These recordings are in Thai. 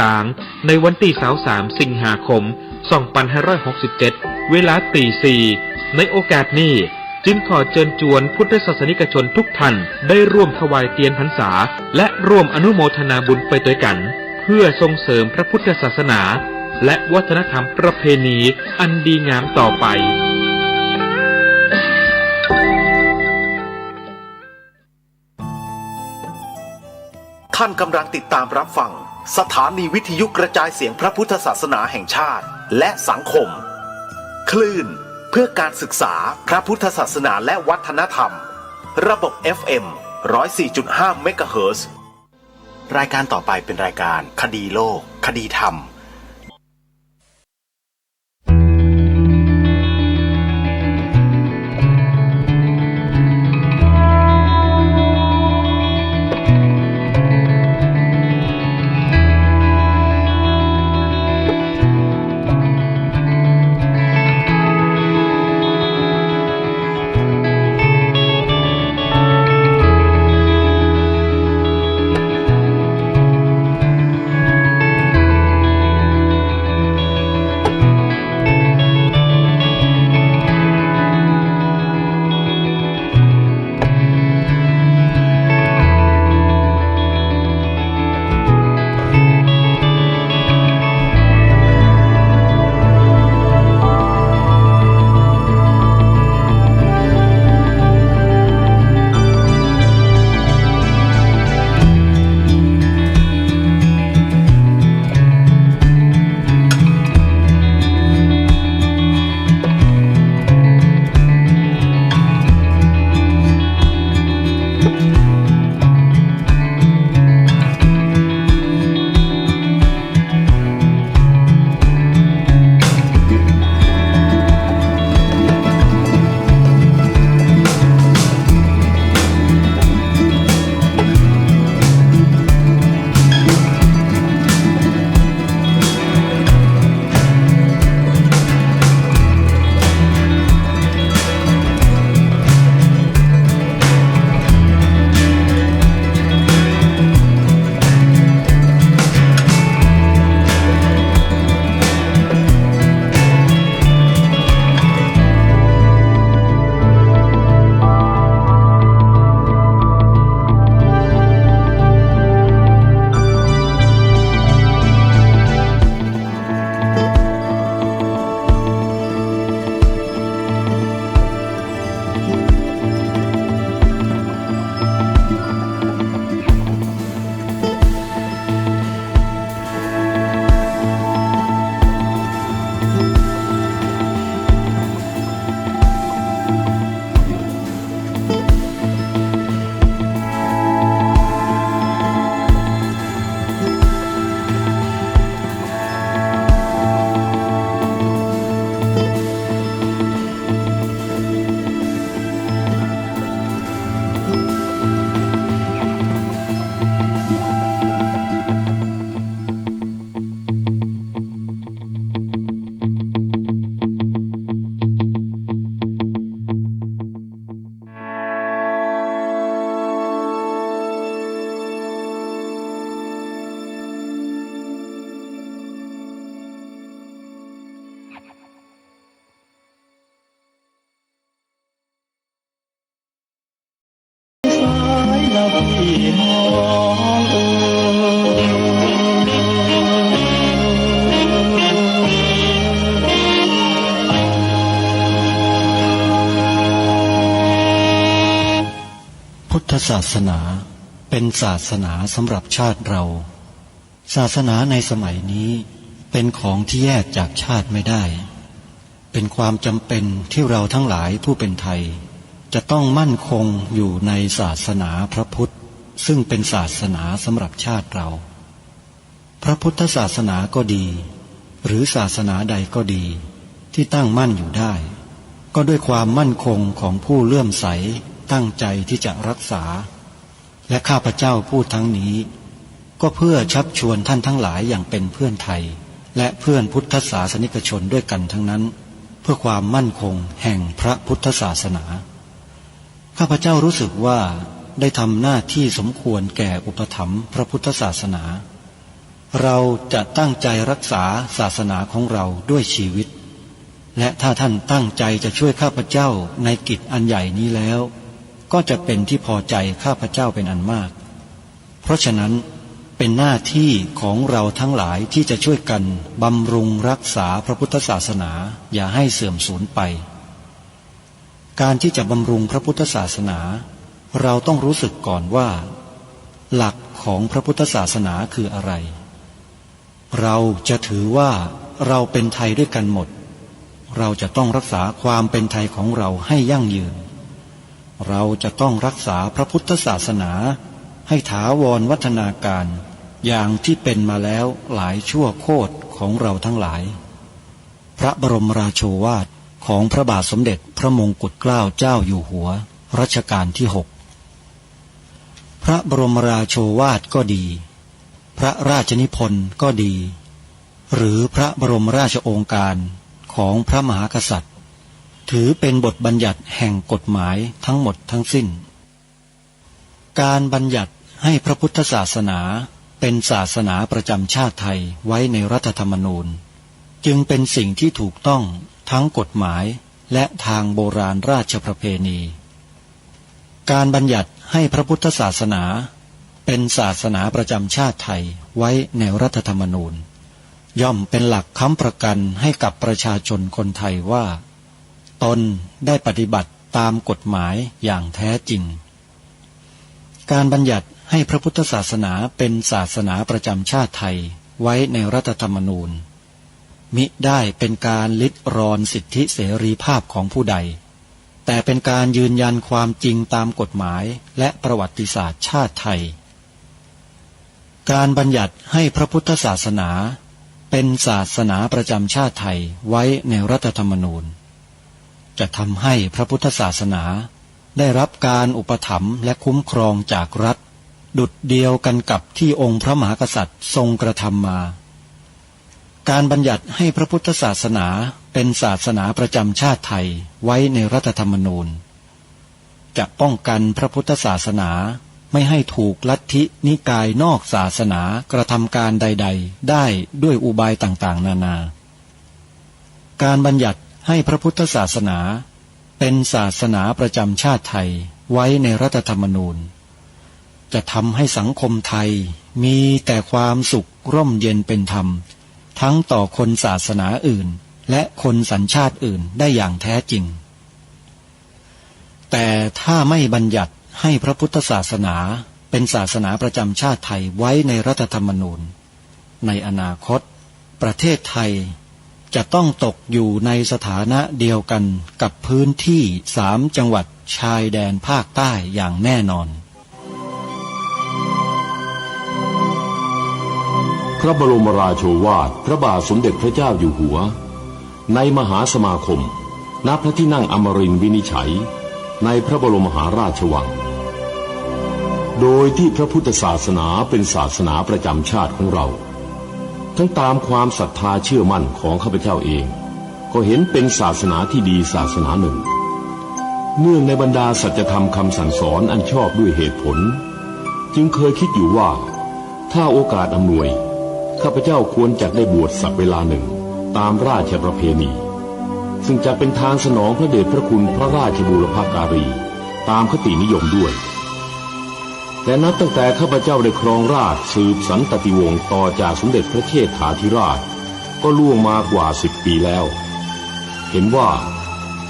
ต่างในวันที่23 สิงหาคม 2567 เวลาตี 4ในโอกาสนี้จึงขอเชิญชวนพุทธศาสนิกชนทุกท่านได้ร่วมถวายเทียนพรรษาและร่วมอนุโมทนาบุญไปด้วยกันเพื่อส่งเสริมพระพุทธศาสนาและวัฒนธรรมประเพณีอันดีงามต่อไปท่านกำลังติดตามรับฟังสถานีวิทยุกระจายเสียงพระพุทธศาสนาแห่งชาติและสังคมคลื่นเพื่อการศึกษาพระพุทธศาสนาและวัฒนธรรมระบบ FM 104.5 เมกะเฮิรตซ์รายการต่อไปเป็นรายการคดีโลกคดีธรรมพุทธศาสนาเป็นศาสนาสำหรับชาติเราศาสนาในสมัยนี้เป็นของที่แยกจากชาติไม่ได้เป็นความจำเป็นที่เราทั้งหลายผู้เป็นไทยจะต้องมั่นคงอยู่ในศาสนาพระพุทธซึ่งเป็นศาสนาสำหรับชาติเราพระพุทธศาสนาก็ดีหรือศาสนาใดก็ดีที่ตั้งมั่นอยู่ได้ก็ด้วยความมั่นคงของผู้เลื่อมใสตั้งใจที่จะรักษาและข้าพเจ้าพูดทั้งนี้ก็เพื่อชักชวนท่านทั้งหลายอย่างเป็นเพื่อนไทยและเพื่อนพุทธศาสนิกชนด้วยกันทั้งนั้นเพื่อความมั่นคงแห่งพระพุทธศาสนาข้าพเจ้ารู้สึกว่าได้ทำหน้าที่สมควรแก่อุปถัมภ์พระพุทธศาสนา เราจะตั้งใจรักษาศาสนาของเราด้วยชีวิตและถ้าท่านตั้งใจจะช่วยข้าพเจ้าในกิจอันใหญ่นี้แล้วก็จะเป็นที่พอใจข้าพเจ้าเป็นอันมากเพราะฉะนั้นเป็นหน้าที่ของเราทั้งหลายที่จะช่วยกันบำรุงรักษาพระพุทธศาสนาอย่าให้เสื่อมสูญไปการที่จะบำรุงพระพุทธศาสนาเราต้องรู้สึกก่อนว่าหลักของพระพุทธศาสนาคืออะไรเราจะถือว่าเราเป็นไทยด้วยกันหมดเราจะต้องรักษาความเป็นไทยของเราให้ยั่งยืนเราจะต้องรักษาพระพุทธศาสนาให้ถาวรวัฒนาการอย่างที่เป็นมาแล้วหลายชั่วโคตรของเราทั้งหลายพระบรมราโชวาทของพระบาทสมเด็จพระมงกุฎเกล้าเจ้าอยู่หัวรัชกาลที่ 6พระบรมราโชวาทก็ดีพระราชนิพนธ์ก็ดีหรือพระบรมราชโองการของพระมหากษัตริย์ถือเป็นบทบัญญัติแห่งกฎหมายทั้งหมดทั้งสิ้นการบัญญัติให้พระพุทธศาสนาเป็นศาสนาประจำชาติไทยไว้ในรัฐธรรมนูญจึงเป็นสิ่งที่ถูกต้องทั้งกฎหมายและทางโบราณราชประเพณีการบัญญัติให้พระพุทธศาสนาเป็นศาสนาประจำชาติไทยไว้ในรัฐธรรมนูญย่อมเป็นหลักค้ำประกันให้กับประชาชนคนไทยว่าตนได้ปฏิบัติตามกฎหมายอย่างแท้จริงการบัญญัติให้พระพุทธศาสนาเป็นศาสนาประจำชาติไทยไว้ในรัฐธรรมนูญมิได้เป็นการลิดรอนสิทธิเสรีภาพของผู้ใดแต่เป็นการยืนยันความจริงตามกฎหมายและประวัติศาสตร์ชาติไทยการบัญญัติให้พระพุทธศาสนาเป็นศาสนาประจำชาติไทยไว้ในรัฐธรรมนูญจะทำให้พระพุทธศาสนาได้รับการอุปถัมภ์และคุ้มครองจากรัฐดุจเดียวกันกับที่องค์พระมหากษัตริย์ทรงกระทำมาการบัญญัติให้พระพุทธศาสนาเป็นศาสนาประจำชาติไทยไว้ในรัฐธรรมนูญจะป้องกันพระพุทธศาสนาไม่ให้ถูกลัทธินิกายนอกศาสนากระทำการใดๆได้ด้วยอุบายต่างๆนานาการบัญญัติให้พระพุทธศาสนาเป็นศาสนาประจำชาติไทยไว้ในรัฐธรรมนูญจะทำให้สังคมไทยมีแต่ความสุขร่มเย็นเป็นธรรมทั้งต่อคนศาสนาอื่นและคนสัญชาติอื่นได้อย่างแท้จริงแต่ถ้าไม่บัญญัติให้พระพุทธศาสนาเป็นศาสนาประจำชาติไทยไว้ในรัฐธรรมนูญในอนาคตประเทศไทยจะต้องตกอยู่ในสถานะเดียวกันกับพื้นที่3 จังหวัดชายแดนภาคใต้อย่างแน่นอนพระบรมราโชวาทพระบาทสมเด็จพระเจ้าอยู่หัวในมหาสมาคมณพระที่นั่งอมรินทร์วินิจฉัยในพระบรมมหาราชวังโดยที่พระพุทธศาสนาเป็นศาสนาประจำชาติของเราทั้งตามความศรัทธาเชื่อมั่นของข้าพเจ้าเองก็เห็นเป็นศาสนาที่ดีศาสนาหนึ่งเนื่องในบรรดาสัจธรรมคำสั่งสอนอันชอบด้วยเหตุผลจึงเคยคิดอยู่ว่าถ้าโอกาสอำนวยข้าพเจ้าควรจะได้บวชสักเวลาหนึ่งตามราชประเพณีซึ่งจะเป็นทางสนองพระเดชพระคุณพระราชบูรพการีตามคตินิยมด้วยแต่นับตั้งแต่ข้าพเจ้าได้ครองราชย์สืบสันตติวงศ์ต่อจากสมเด็จพระเชษฐาธิราชก็ล่วงมากว่า10 ปีแล้วเห็นว่า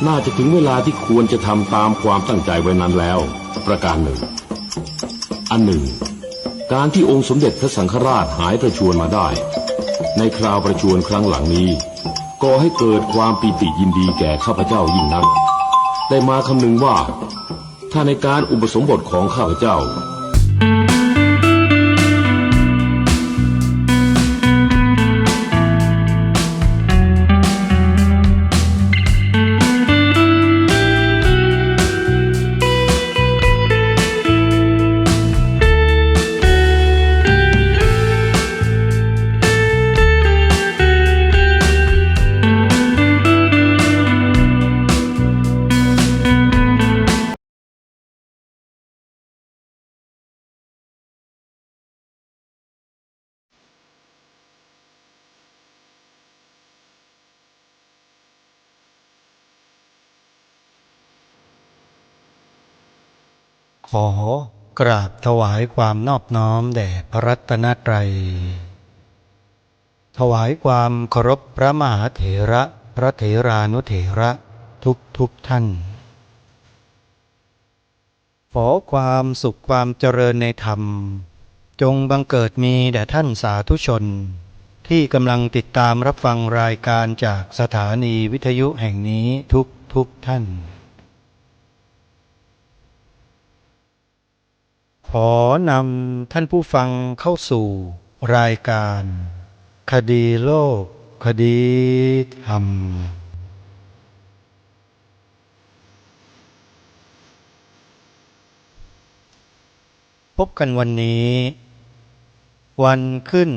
น่าจะถึงเวลาที่ควรจะทำตามความตั้งใจไว้นั้นแล้วประการหนึ่งอันหนึ่งการที่องค์สมเด็จพระสังฆราชหายประชวรมาได้ในคราวประชวรครั้งหลังนี้ก่อให้เกิดความปีติยินดีแก่ข้าพเจ้ายิ่งนักได้มาคำนึงว่าถ้าในการอุปสมบทของข้าพเจ้า อกราบถวายความนอบน้อมแด่พระรัตนตรัยถวายความเคารพพระมหาเถระพระเถรานุเถระทุกท่านขอความสุขความเจริญในธรรมจงบังเกิดมีแด่ท่านสาธุชนที่กำลังติดตามรับฟังรายการจากสถานีวิทยุแห่งนี้ทุกท่านขอนำท่านผู้ฟังเข้าสู่รายการคดีโลกคดีธรรมพบกันวันนี้วันขึ้น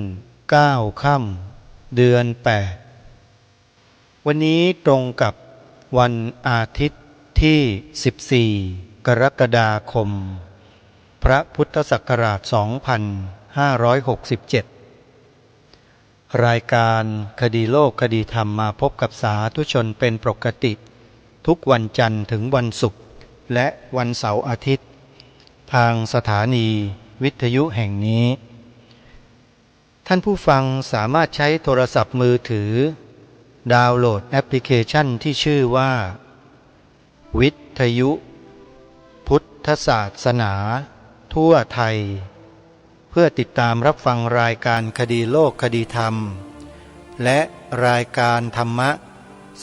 9 ค่ำเดือน8วันนี้ตรงกับวันอาทิตย์ที่14กรกฎาคมพระพุทธศักราช2567รายการคดีโลกคดีธรรมมาพบกับสาธุชนเป็นปกติทุกวันจันทร์ถึงวันศุกร์และวันเสาร์อาทิตย์ทางสถานีวิทยุแห่งนี้ท่านผู้ฟังสามารถใช้โทรศัพท์มือถือดาวน์โหลดแอปพลิเคชันที่ชื่อว่าวิทยุพุทธศาสนาทั่วไทยเพื่อติดตามรับฟังรายการคดีโลกคดีธรรมและรายการธรรมะ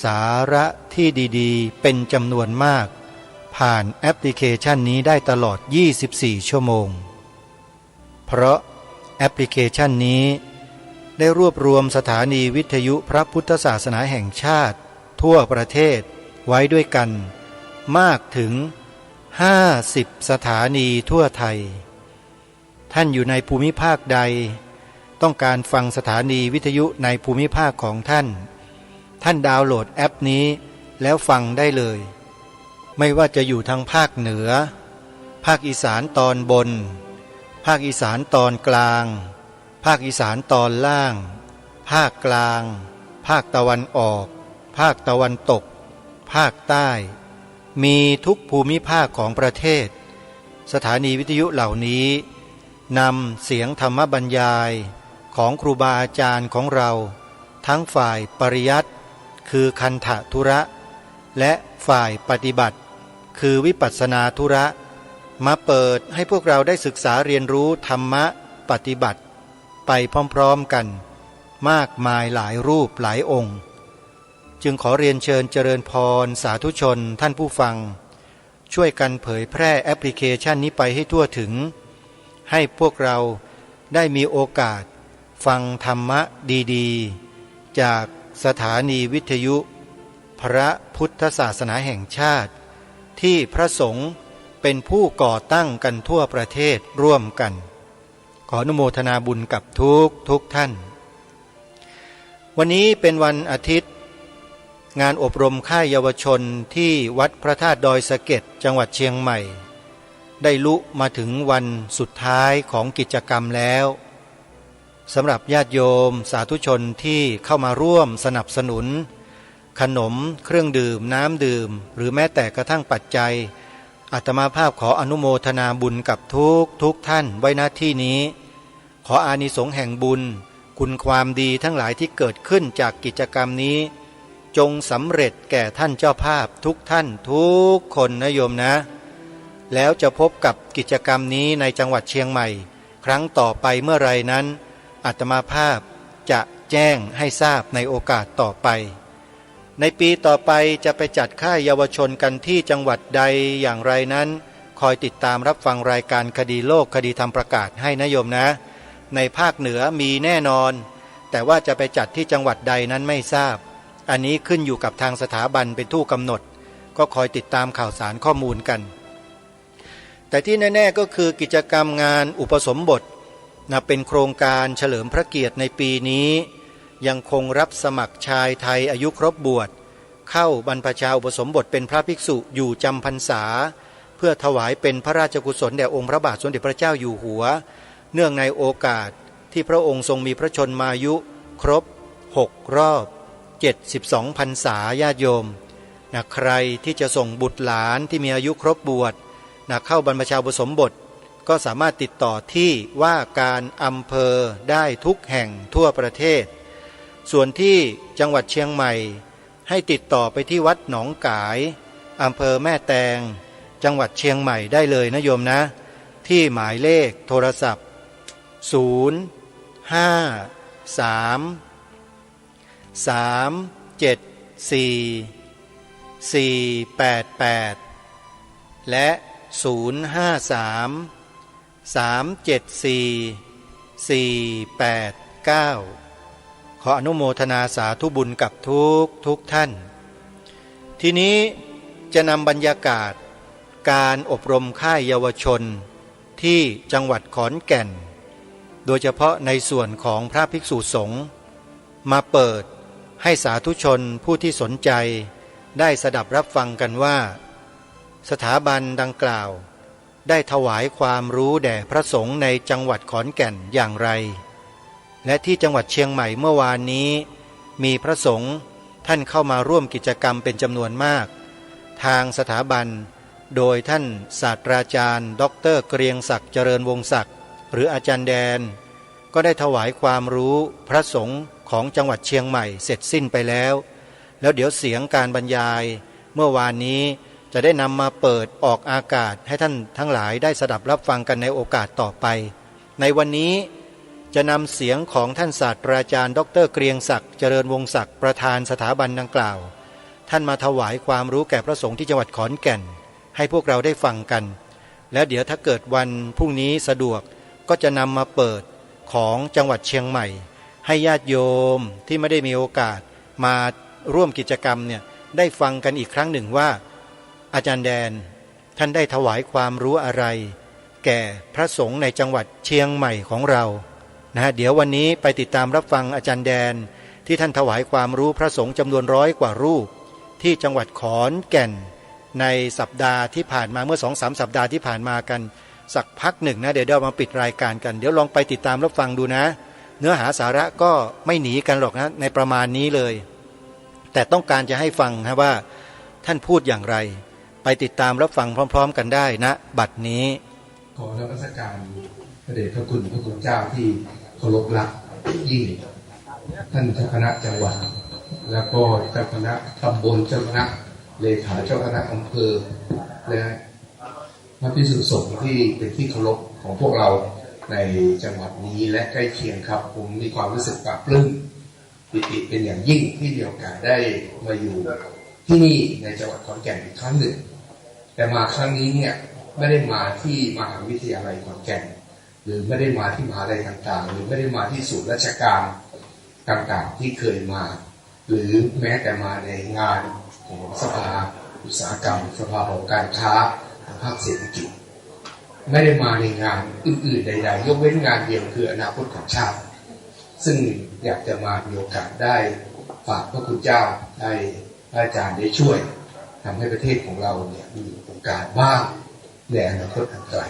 สาระที่ดีๆเป็นจำนวนมากผ่านแอปพลิเคชันนี้ได้ตลอด24 ชั่วโมงเพราะแอปพลิเคชันนี้ได้รวบรวมสถานีวิทยุพระพุทธศาสนาแห่งชาติทั่วประเทศไว้ด้วยกันมากถึง50 สถานีทั่วไทยท่านอยู่ในภูมิภาคใดต้องการฟังสถานีวิทยุในภูมิภาคของท่านดาวน์โหลดแอปนี้แล้วฟังได้เลยไม่ว่าจะอยู่ทางภาคเหนือภาคอีสานตอนบนภาคอีสานตอนกลางภาคอีสานตอนล่างภาคกลางภาคตะวันออกภาคตะวันตกภาคใต้มีทุกภูมิภาคของประเทศสถานีวิทยุเหล่านี้นำเสียงธรรมบรรยายของครูบาอาจารย์ของเราทั้งฝ่ายปริยัติคือคันธทุระและฝ่ายปฏิบัติคือวิปัสสนาธุระมาเปิดให้พวกเราได้ศึกษาเรียนรู้ธรรมะปฏิบัติไปพร้อมๆกันมากมายหลายรูปหลายองค์จึงขอเรียนเชิญเจริญพรสาธุชนท่านผู้ฟังช่วยกันเผยแพร่แอปพลิเคชันนี้ไปให้ทั่วถึงให้พวกเราได้มีโอกาสฟังธรรมะดีๆจากสถานีวิทยุพระพุทธศาสนาแห่งชาติที่พระสงฆ์เป็นผู้ก่อตั้งกันทั่วประเทศร่วมกันขออนุโมทนาบุญกับทุกท่านวันนี้เป็นวันอาทิตย์งานอบรมค่ายเยาวชนที่วัดพระธาตุดอยสะเก็ดจังหวัดเชียงใหม่ได้ลุมาถึงวันสุดท้ายของกิจกรรมแล้วสำหรับญาติโยมสาธุชนที่เข้ามาร่วมสนับสนุนขนมเครื่องดื่มน้ำดื่มหรือแม้แต่กระทั่งปัจจัยอาตมาภาพขออนุโมทนาบุญกับทุกท่านไว้ณที่นี้ขออานิสงส์แห่งบุญคุณความดีทั้งหลายที่เกิดขึ้นจากกิจกรรมนี้จงสำเร็จแก่ท่านเจ้าภาพทุกท่านทุกคนนะโยมนะแล้วจะพบกับกิจกรรมนี้ในจังหวัดเชียงใหม่ครั้งต่อไปเมื่อไรนั้นอาตมาภาพจะแจ้งให้ทราบในโอกาสต่อไปในปีต่อไปจะไปจัดค่ายเยาวชนกันที่จังหวัดใดอย่างไรนั้นคอยติดตามรับฟังรายการคดีโลกคดีธรรมประกาศให้นะโยมนะในภาคเหนือมีแน่นอนแต่ว่าจะไปจัดที่จังหวัดใดนั้นไม่ทราบอันนี้ขึ้นอยู่กับทางสถาบันเป็นผู้กำหนดก็คอยติดตามข่าวสารข้อมูลกันแต่ที่แน่ๆก็คือกิจกรรมงานอุปสมบทเป็นโครงการเฉลิมพระเกียรติในปีนี้ยังคงรับสมัครชายไทยอายุครบบวชเข้าบรรพชาอุปสมบทเป็นพระภิกษุอยู่จำพรรษาเพื่อถวายเป็นพระราชกุศลแด่องค์พระบาทสมเด็จพระเจ้าอยู่หัวเนื่องในโอกาสที่พระองค์ทรงมีพระชนมายุครบ6 รอบ72 พรรษาญาติโยมใครที่จะส่งบุตรหลานที่มีอายุครบบวช เข้าบรรพชาอุปสมบทก็สามารถติดต่อที่ว่าการอำเภอได้ทุกแห่งทั่วประเทศส่วนที่จังหวัดเชียงใหม่ให้ติดต่อไปที่วัดหนองกายอำเภอแม่แตงจังหวัดเชียงใหม่ได้เลยนะโยมนะที่หมายเลขโทรศัพท์053-374-488และ053-374-489ขออนุโมทนาสาธุบุญกับทุกท่านทีนี้จะนำบรรยากาศการอบรมค่ายเยาวชนที่จังหวัดขอนแก่นโดยเฉพาะในส่วนของพระภิกษุสงฆ์มาเปิดให้สาธุชนผู้ที่สนใจได้สดับรับฟังกันว่าสถาบันดังกล่าวได้ถวายความรู้แด่พระสงฆ์ในจังหวัดขอนแก่นอย่างไรและที่จังหวัดเชียงใหม่เมื่อวานนี้มีพระสงฆ์ท่านเข้ามาร่วมกิจกรรมเป็นจำนวนมากทางสถาบันโดยท่านศาสตราจารย์ดร.เกรียงศักดิ์เจริญวงศ์ศักดิ์หรืออาจารย์แดนก็ได้ถวายความรู้พระสงฆ์ของจังหวัดเชียงใหม่เสร็จสิ้นไปแล้วเดี๋ยวเสียงการบรรยายเมื่อวานนี้จะได้นำมาเปิดออกอากาศให้ท่านทั้งหลายได้สดับรับฟังกันในโอกาสต่อไปในวันนี้จะนำเสียงของท่านศาสตราจารย์ดร.เกรียงศักดิ์เจริญวงศ์ศักดิ์ประธานสถาบันดังกล่าวท่านมาถวายความรู้แก่พระสงฆ์ที่จังหวัดขอนแก่นให้พวกเราได้ฟังกันแล้วเดี๋ยวถ้าเกิดวันพรุ่งนี้สะดวกก็จะนำมาเปิดของจังหวัดเชียงใหม่ให้ญาติโยมที่ไม่ได้มีโอกาสมาร่วมกิจกรรมเนี่ยได้ฟังกันอีกครั้งหนึ่งว่าอาจารย์แดนท่านได้ถวายความรู้อะไรแก่พระสงฆ์ในจังหวัดเชียงใหม่ของเราเดี๋ยววันนี้ไปติดตามรับฟังอาจารย์แดนที่ท่านถวายความรู้พระสงฆ์จำนวน100 กว่ารูปที่จังหวัดขอนแก่นในสัปดาห์ที่ผ่านมาเมื่อ 2-3 สัปดาห์ที่ผ่านมากันสักพักหนึ่งเดี๋ยวเรามาปิดรายการกันเดี๋ยวลองไปติดตามรับฟังดูนะเนื้อหาสาระก็ไม่หนีกันหรอกนะในประมาณนี้เลยแต่ต้องการจะให้ฟังว่าท่านพูดอย่างไรไปติดตามรับฟังพร้อมๆกันได้นะบัดนี้ขอนมัสการพระเดชพระคุณเจ้าที่เคารพรักยิ่งท่านเจ้าคณะจังหวัดแล้วก็เจ้าคณะตำบลเจ้าคณะเลขาเจ้าคณะอำเภอและพระภิกษุสงฆ์ที่เป็นที่เคารพของพวกเราในจังหวัดนี้และใกล้เคียงครับผมมีความรู้สึกปลาบปลื้มปิติเป็นอย่างยิ่งที่มีโอกาสได้มาอยู่ที่นี่ในจังหวัดขอนแก่นอีกครั้งหนึ่งแต่มาครั้งนี้เนี่ยไม่ได้มาที่มหาวิทยาลัยขอนแก่นหรือไม่ได้มาที่มหาลัยต่างๆหรือไม่ได้มาที่ศูนย์ราชการต่างๆที่เคยมาหรือแม้แต่มาในงานของสภาอุตสาหกรรมสภาของการค้าภาคเศรษฐกิจไม่ได้มาในงานอื่นๆใดๆยกเว้นงานเดียวคืออนาคตของชาติซึ่งอยากจะมามีโอกาสได้ฝากพระคุณเจ้าได้อาจารย์ได้ช่วยทำให้ประเทศของเราเนี่ยมีโอกาสบ้างในอนาคตอันไกล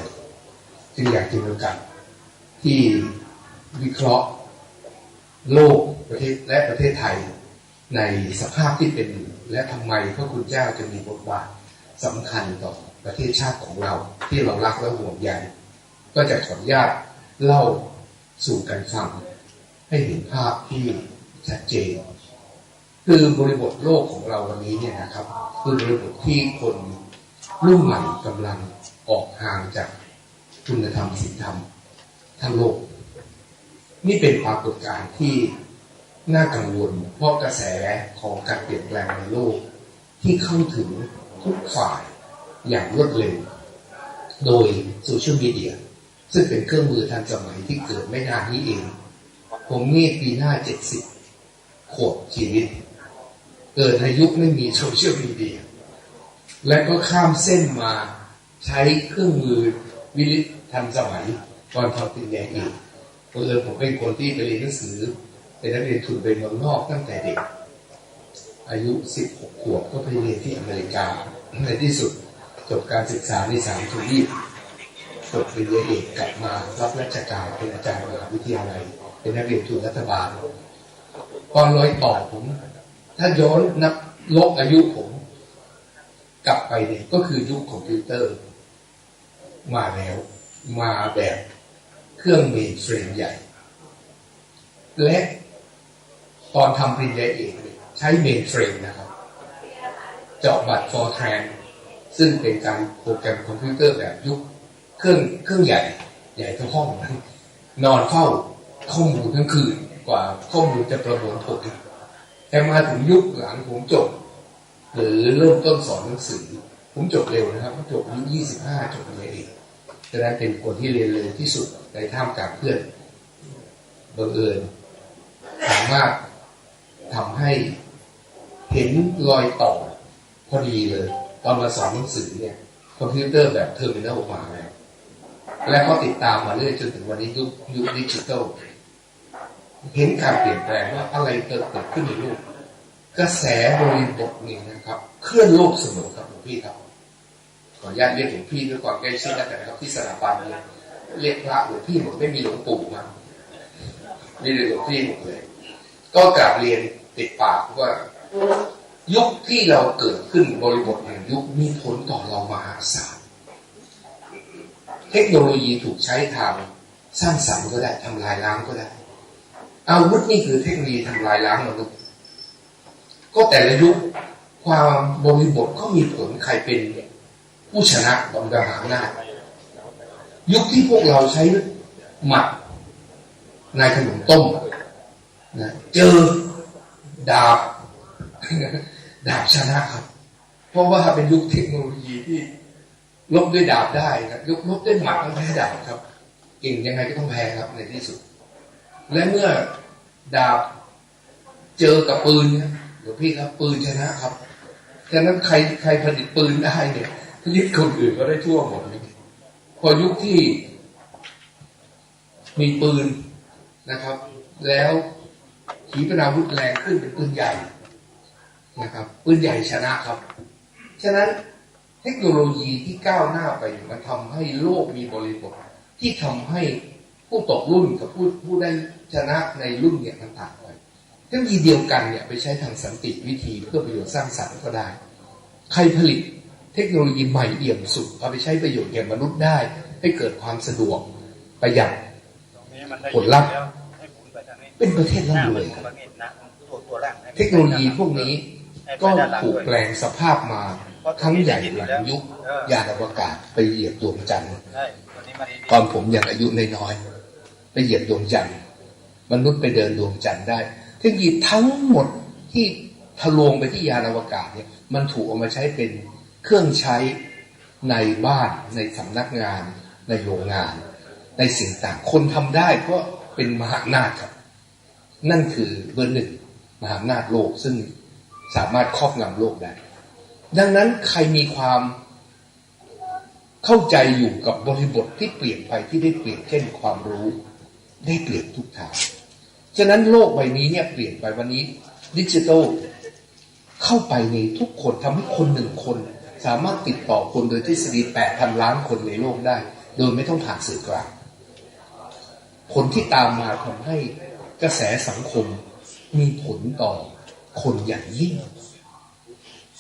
จึงอยากจะมีโอกาสที่วิเคราะห์โลกประเทศและประเทศไทยในสภาพที่เป็นอยู่และทำไมพระคุณเจ้าจะมีบทบาทสำคัญต่อประเทศชาติของเราที่เรารักและห่วงใยก็จะขออนุญาตเล่าสู่กันฟังให้เห็นภาพที่ชัดเจนคือบริบทโลกของเราวันนี้เนี่ยนะครับคือบริบทที่คนรุ่นใหม่กำลังออกห่างจากคุณธรรมศีลธรรมทั้งโลกนี่เป็นปรากฏการณ์ที่น่ากังวลเพราะกระแสของการเปลี่ยนแปลงในโลกที่เข้าถึงทุกฝ่ายอย่างรวดเร็วโดยโซเชียลมีเดียซึ่งเป็นเครื่องมือทันสมัยที่เกิดไม่นานนี้เองผมนี่ปีหน้า70ขวบชีวิตเกิดในยุคไม่มีโซเชียลมีเดียและก็ข้ามเส้นมาใช้เครื่องมือวิลิตทันสมัยตอนทำปริญญาเอกผมเป็นคนที่ไปเรียนหนังสือเป็นนักเรียนทุนไปเมืองนอกตั้งแต่เด็กอายุ16ขวบก็ไปเรียนที่อเมริกาในที่สุดจบการศึกษาใน3 ทวีปจบปริญญาเอกกลับมารับราชการเป็นอาจารย์มหาวิทยาลัยเป็นนักเรียนทุนรัฐบาลตอนร้อยต่อผมถ้าย้อนนับลบอายุผมกลับไปเนี่ยก็คือยุคคอมพิวเตอร์ มาแล้วมาแบบเครื่องเมนเฟรมใหญ่และตอนทำปริญญาเอกใช้เมนเฟรมนะครับเจาะบัตร Fortran ซึ่งเป็นการโปรแกรมคอมพิวเตอร์แบบยุคเครื่องใหญ่เท่าห้องนอนเฝ้าข้อมูลทั้งคืนกว่าข้อมูลจะประมวลผลแต่มาถึงยุคหลังผมจบหรือเริ่มต้นสอนหนังสือผมจบเร็วนะครับผมจบอายุ25จบปริญญาเอกดังนั้นเป็นคนที่เรียนเร็วที่สุดในท่ามกลางเพื่อนบังเอิญสามารถทำให้เห็นรอยต่อพอดีเลยตอนมาสอนหนังสือเนี่ยคอมพิวเตอร์แบบเทอร์มินอลมาแล้วและก็ติดตามมาเรื่อยจนถึงวันนี้ยุคดิจิตอลเห็นการเปลี่ยนแปลงว่าอะไรเกิดขึ้นในโลกกระแสบริบทนี่นะครับเคลื่อนโลกเสมอครับหลวงพี่ครับขออนุญาตเรียกหลวงพี่ด้วยความใกล้ชิดแล้วกันนะครับที่สถาบันเรียกพระหลวงพี่หมดไม่มีหลวงปู่มาไม่ได้หลวงพี่หมดเลยก็กราบเรียนติดปากว่ายุคที่เราเกิดขึ้นบริบทแห่งยุคมีผลต่อเรามหาศาลเทคโนโลยีถูกใช้ทางสร้างสรรค์ก็ได้ทำลายล้างก็ได้อาวุธนี่คือเทคโนโลยีทำลายล้างมนุษย์ก็แต่ละยุคความบริบทก็มีผลใครเป็นผู้ชนะบนมหาอำนาจยุคที่พวกเราใช้หมัดในขนมต้มนะเจอดาบชนะครับเพราะว่าเป็นยุคเทคโนโลยีที่ลบด้วยดาบได้นะลบด้วยหมัดต้องแพ้ดาบครับเก่งยังไงก็ต้องแพ้ครับในที่สุดและเมื่อดาบเจอกับปืนเนี่ยเดี๋ยวพี่ครับปืนชนะครับฉะนั้นใครผลิตปืนได้เนี่ยยึดคนอื่นก็ได้ทั่วหมดเลยพอยุคที่มีปืนนะครับแล้วขีปนาวุธแรงขึ้นเป็นปืนใหญ่นะครับปืนใหญ่ชนะครับฉะนั้นเทคโนโลยีที่ก้าวหน้าไปมันทำให้โลกมีบริบทที่ทำให้ผู้ตกรุ่นกับผู้ได้ชนะในรุ่นเนี่ยมันต่างไปเทคโนโลยีเดียวกันเนี่ยไปใช้ทางสันติวิธีเพื่อประโยชน์สร้างสรรค์ก็ได้ใครผลิตเทคโนโลยีใหม่เอี่ยมสุดเอาไปใช้ประโยชน์แก่มนุษย์ได้ให้เกิดความสะดวกประหยัดผลลัพธ์เป็นประเทศร่ำรวยครับเทคโนโลยีพวกนี้ก็ถูกแปลงสภาพมาทั้งใหญ่หลังยุคยานอวกาศไปเหยียบดวงจันทร์ตอนผมยังอายุน้อยๆไปเหยียบดวงจันทร์มนุษย์ไปเดินดวงจันทร์ได้เทคโนโลยีทั้งหมดที่ทะลวงไปที่ยานอวกาศเนี่ยมันถูกเอามาใช้เป็นเครื่องใช้ในบ้านในสำนักงานในโรงงานในสิ่งต่างคนทำได้เพราะเป็นมหาอำนาจครับนั่นคือเบอร์หนึ่งมหาอำนาจโลกซึ่งสามารถครอบงำโลกได้ดังนั้นใครมีความเข้าใจอยู่กับบริบทที่เปลี่ยนไปที่ได้เปลี่ยนเช่นความรู้ได้เปลี่ยนทุกทางฉะนั้นโลกใบนี้เนี่ยเปลี่ยนไปวันนี้ดิจิทัลเข้าไปในทุกคนทำให้คนหนึ่งคนสามารถติดต่อคนโดยทฤษฎี 8,000 ล้านคนในโลกได้โดยไม่ต้องผ่านสื่อกลางผลที่ตามมาทำให้กระแสสังคมมีผลต่อคนอย่างยิ่ง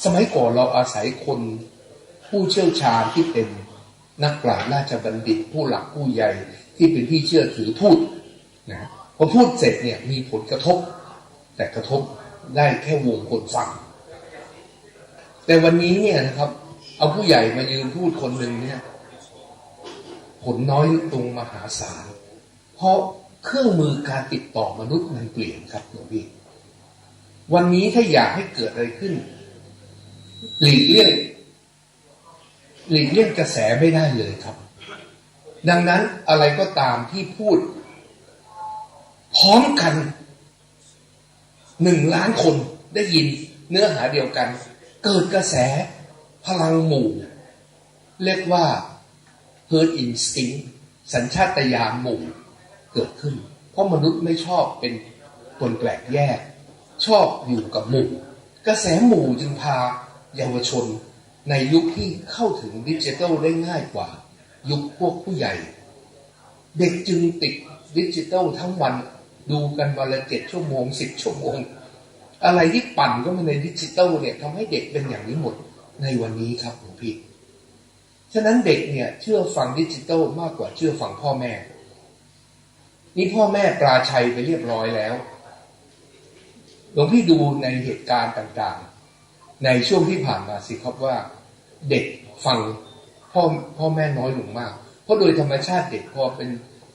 สมัยก่อนเราอาศัยคนผู้เชี่ยวชาญที่เป็นนักปราชญ์ราชบัณฑิตผู้หลักผู้ใหญ่ที่เป็นที่เชื่อถือพูดนะพอพูดเสร็จเนี่ยมีผลกระทบแต่กระทบได้แค่วงคนฟังแต่วันนี้เนี่ยนะครับเอาผู้ใหญ่มายืนพูดคนหนึ่งเนี่ยผลน้อยลงมหาศาลเพราะเครื่องมือการติดต่อมนุษย์มันเปลี่ยนครับหลวงพี่วันนี้ถ้าอยากให้เกิดอะไรขึ้นหลีกเลี่ยงกระแสไม่ได้เลยครับดังนั้นอะไรก็ตามที่พูดพร้อมกัน1 ล้านคนได้ยินเนื้อหาเดียวกันเกิดกระแสพลังหมู่เรียกว่า herd instinct สัญชาตญาณหมู่เกิดขึ้นเพราะมนุษย์ไม่ชอบเป็นคนแปลกแยกชอบอยู่กับหมู่กระแสหมู่จึงพาเยาวชนในยุคที่เข้าถึงดิจิทัลได้ง่ายกว่ายุคพวกผู้ใหญ่เด็กจึงติดดิจิทัลทั้งวันดูกันวันละ7 ชั่วโมง10 ชั่วโมงอะไรที่ปั่นก็มาในดิจิทัลเนี่ยทำให้เด็กเป็นอย่างนี้หมดในวันนี้ครับหลวงพี่ ฉะนั้นเด็กเนี่ยเชื่อฟังดิจิทัลมากกว่าเชื่อฟังพ่อแม่นี่พ่อแม่ปราชัยไปเรียบร้อยแล้วหลวงพี่ดูในเหตุการณ์ต่างๆในช่วงที่ผ่านมาสิครับว่าเด็กฟังพ่อแม่น้อยลงมากเพราะโดยธรรมชาติเด็กพอเป็น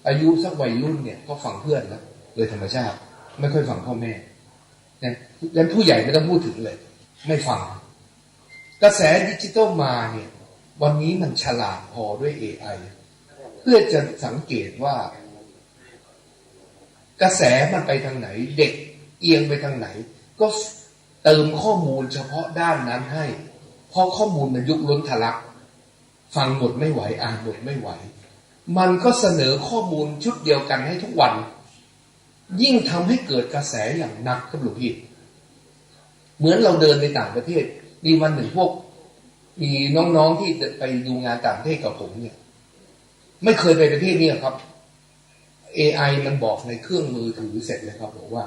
อายุสักวัยรุ่นเนี่ยก็ฟังเพื่อนแล้วโดยธรรมชาติไม่ค่อยฟังพ่อแม่นะแล้วผู้ใหญ่ไม่ต้องพูดถึงเลยไม่ฟังกระแสดิจิทัลมาเนี่ยวันนี้มันฉลาดพอด้วย AI เพื่อจะสังเกตว่ากระแสมันไปทางไหนเด็กเอียงไปทางไหนก็เติมข้อมูลเฉพาะด้านนั้นให้เพราะข้อมูลมันยุคล้นทะลักฟังหมดไม่ไหวอ่านหมดไม่ไหวมันก็เสนอข้อมูลชุดเดียวกันให้ทุกวันยิ่งทำให้เกิดกระแสอย่างหนักครับหลวงพี่เหมือนเราเดินในต่างประเทศมีวันหนึ่งพวกมีน้องๆที่ไปดูงานต่างประเทศกับผมเนี่ยไม่เคยไปประเทศนี้ครับ AI มันบอกในเครื่องมือถือเสร็จเลยครับบอกว่า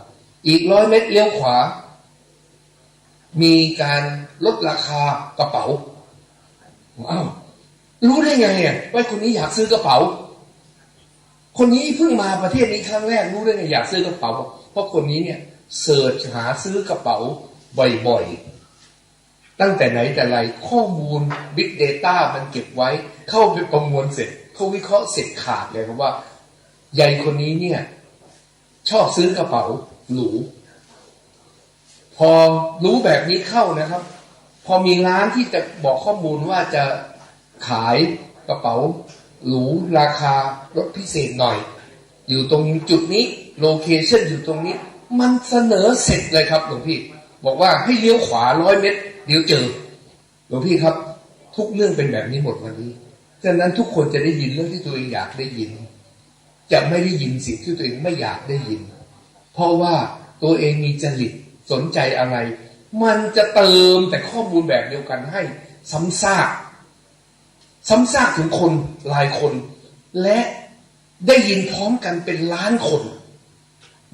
อีก100 เมตรเลี้ยวขวามีการลดราคากระเป๋าอ้าวรู้ได้ไงอ่ะว่าคนนี้อยากซื้อกระเป๋าคนนี้เพิ่งมาประเทศนี้ครั้งแรกรู้ได้ไงอยากซื้อกระเป๋าเพราะคนนี้เนี่ยเสิร์ชหาซื้อกระเป๋าบ่อยๆตั้งแต่ไหนแต่ไรข้อมูล Big Data มันเก็บไว้เข้าไปประมวลเสร็จเขาวิเคราะห์เสร็จขาดเลยครับว่ายายคนนี้เนี่ยชอบซื้อกระเป๋าหรูพอรู้แบบนี้เข้านะครับพอมีร้านที่จะบอกข้อมูลว่าจะขายกระเป๋าหรูราคาลดพิเศษหน่อยอยู่ตรงจุดนี้โลเคชั่นอยู่ตรงนี้มันเสนอเสร็จเลยครับหลวงพี่บอกว่าให้เลี้ยวขวา100 เมตรเดี๋ยวเจอหลวงพี่ครับทุกเรื่องเป็นแบบนี้หมดวันนี้ฉะนั้นทุกคนจะได้ยินเรื่องที่ตัวเองอยากได้ยินจะไม่ได้ยินสิ่งที่ตัวเองไม่อยากได้ยินเพราะว่าตัวเองมีจริตสนใจอะไรมันจะเติมแต่ข้อมูลแบบเดียวกันให้ซ้ำซากถึงคนหลายคนและได้ยินพร้อมกันเป็นล้านคน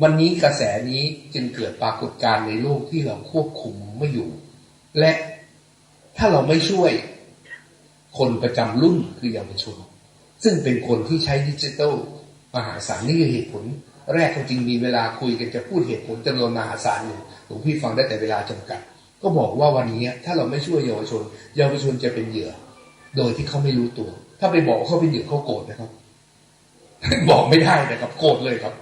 วันนี้กระแสนี้จึงเกิดปรากฏการณ์ในโลกที่เราควบคุมไม่อยู่และถ้าเราไม่ช่วยคนประจำรุ่นคือเยาวชนซึ่งเป็นคนที่ใช้ดิจิทัลมหาศาลนี่คือเหตุผลแรกจริงมีเวลาคุยกันจะพูดเหตุผลจำนวนมหาศาลอยู่หลวงพี่ฟังได้แต่เวลาจำกัดก็บอกว่าวันนี้ถ้าเราไม่ช่วยเยาวชนจะเป็นเหยื่อโดยที่เขาไม่รู้ตัวถ้าไปบอกเขาเป็นเหยื่อเขาโกรธนะครับบอกไม่ได้นะครับโกรธเลยครับ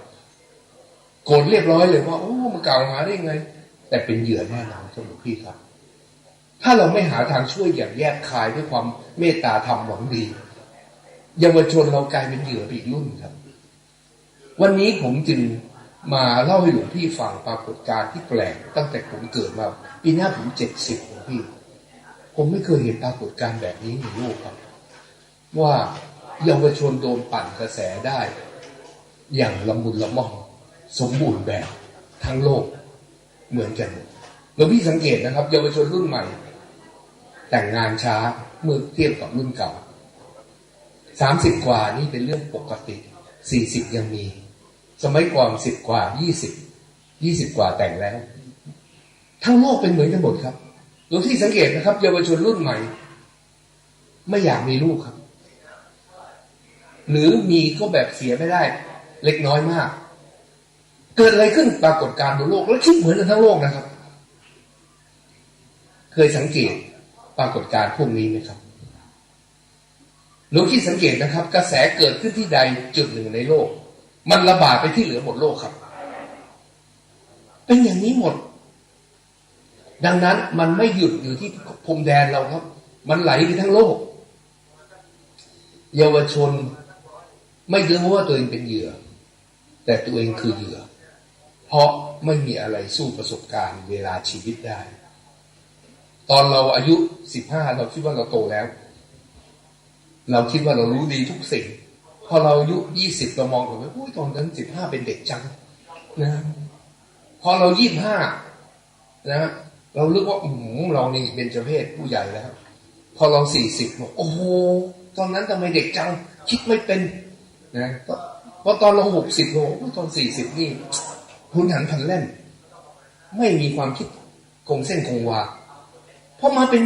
โกรธเรียบร้อยเลยว่าโอ้มากล่าวหาได้ไงแต่เป็นเหยื่อแน่นอนครับหลวงพี่ครับถ้าเราไม่หาทางช่วยอย่างแยกคายด้วยความเมตตาธรรมหวังดีเยาวชนเรากลายเป็นเหยื่ออีกรุ่นครับวันนี้ผมจึงมาเล่าให้หลวงพี่ฟังปรากฏการณ์ที่แปลกตั้งแต่ผมเกิดมาปีหน้าผม70หลวงพี่ผมไม่เคยเห็นปรากฏการณ์แบบนี้ในโลกครับว่าเยาวชนโดนปั่นกระแสได้อย่างละมุนละม่อมสมบูรณ์แบบทั้งโลกเหมือนกันหลวงพี่สังเกตนะครับเยาวชนรุ่นใหม่แต่งงานช้าเมื่อเทียบกับรุ่นเก่า30กว่านี่เป็นเรื่องปกติ40ยังมีสมัยก่อน10กว่า20กว่าแต่งแล้วทั้งโลกเป็นเหมือนกันหมดครับหลวงพี่สังเกตนะครับเยาวชนรุ่นใหม่ไม่อยากมีลูกครับหรือมีก็แบบเสียไม่ได้เล็กน้อยมากเกิดอะไรขึ้นปรากฏการณ์บนโลกและคิดเหมือนกันทั้งโลกนะครับเคยสังเกตปรากฏการณ์พวกนี้ไหมครับหลวงพี่สังเกตนะครับกระแสเกิดขึ้นที่ใดจุดหนึ่งในโลกมันระบาดไปที่เหลือหมดโลกครับเป็นอย่างนี้หมดดังนั้นมันไม่หยุดอยู่ที่พรมแดนเราครับมันไหลไปทั้งโลกเยาวชนไม่รู้ว่าตัวเองเป็นเหยื่อแต่ตัวเองคือเหยื่อเพราะไม่มีอะไรสู้ประสบการณ์เวลาชีวิตได้ตอนเราอายุ15เราคิดว่าเราโตแล้วเราคิดว่าเรารู้ดีทุกสิ่งพอเราอายุ20เรามองแบบว่าโอ้ยตอนนั้น15เป็นเด็กจังนะพอเรา25นะเราลึกว่าเรานี่เป็นเจ้าเพศผู้ใหญ่แล้วพอเรา40บอกโอ้โหตอนนั้นทำไมเด็กจังคิดไม่เป็นนะเพราะตอนเรา60โอ้ตอน40นี่หุนหันพลันแล่นไม่มีความคิดคงเส้นคงวาพอมาเป็น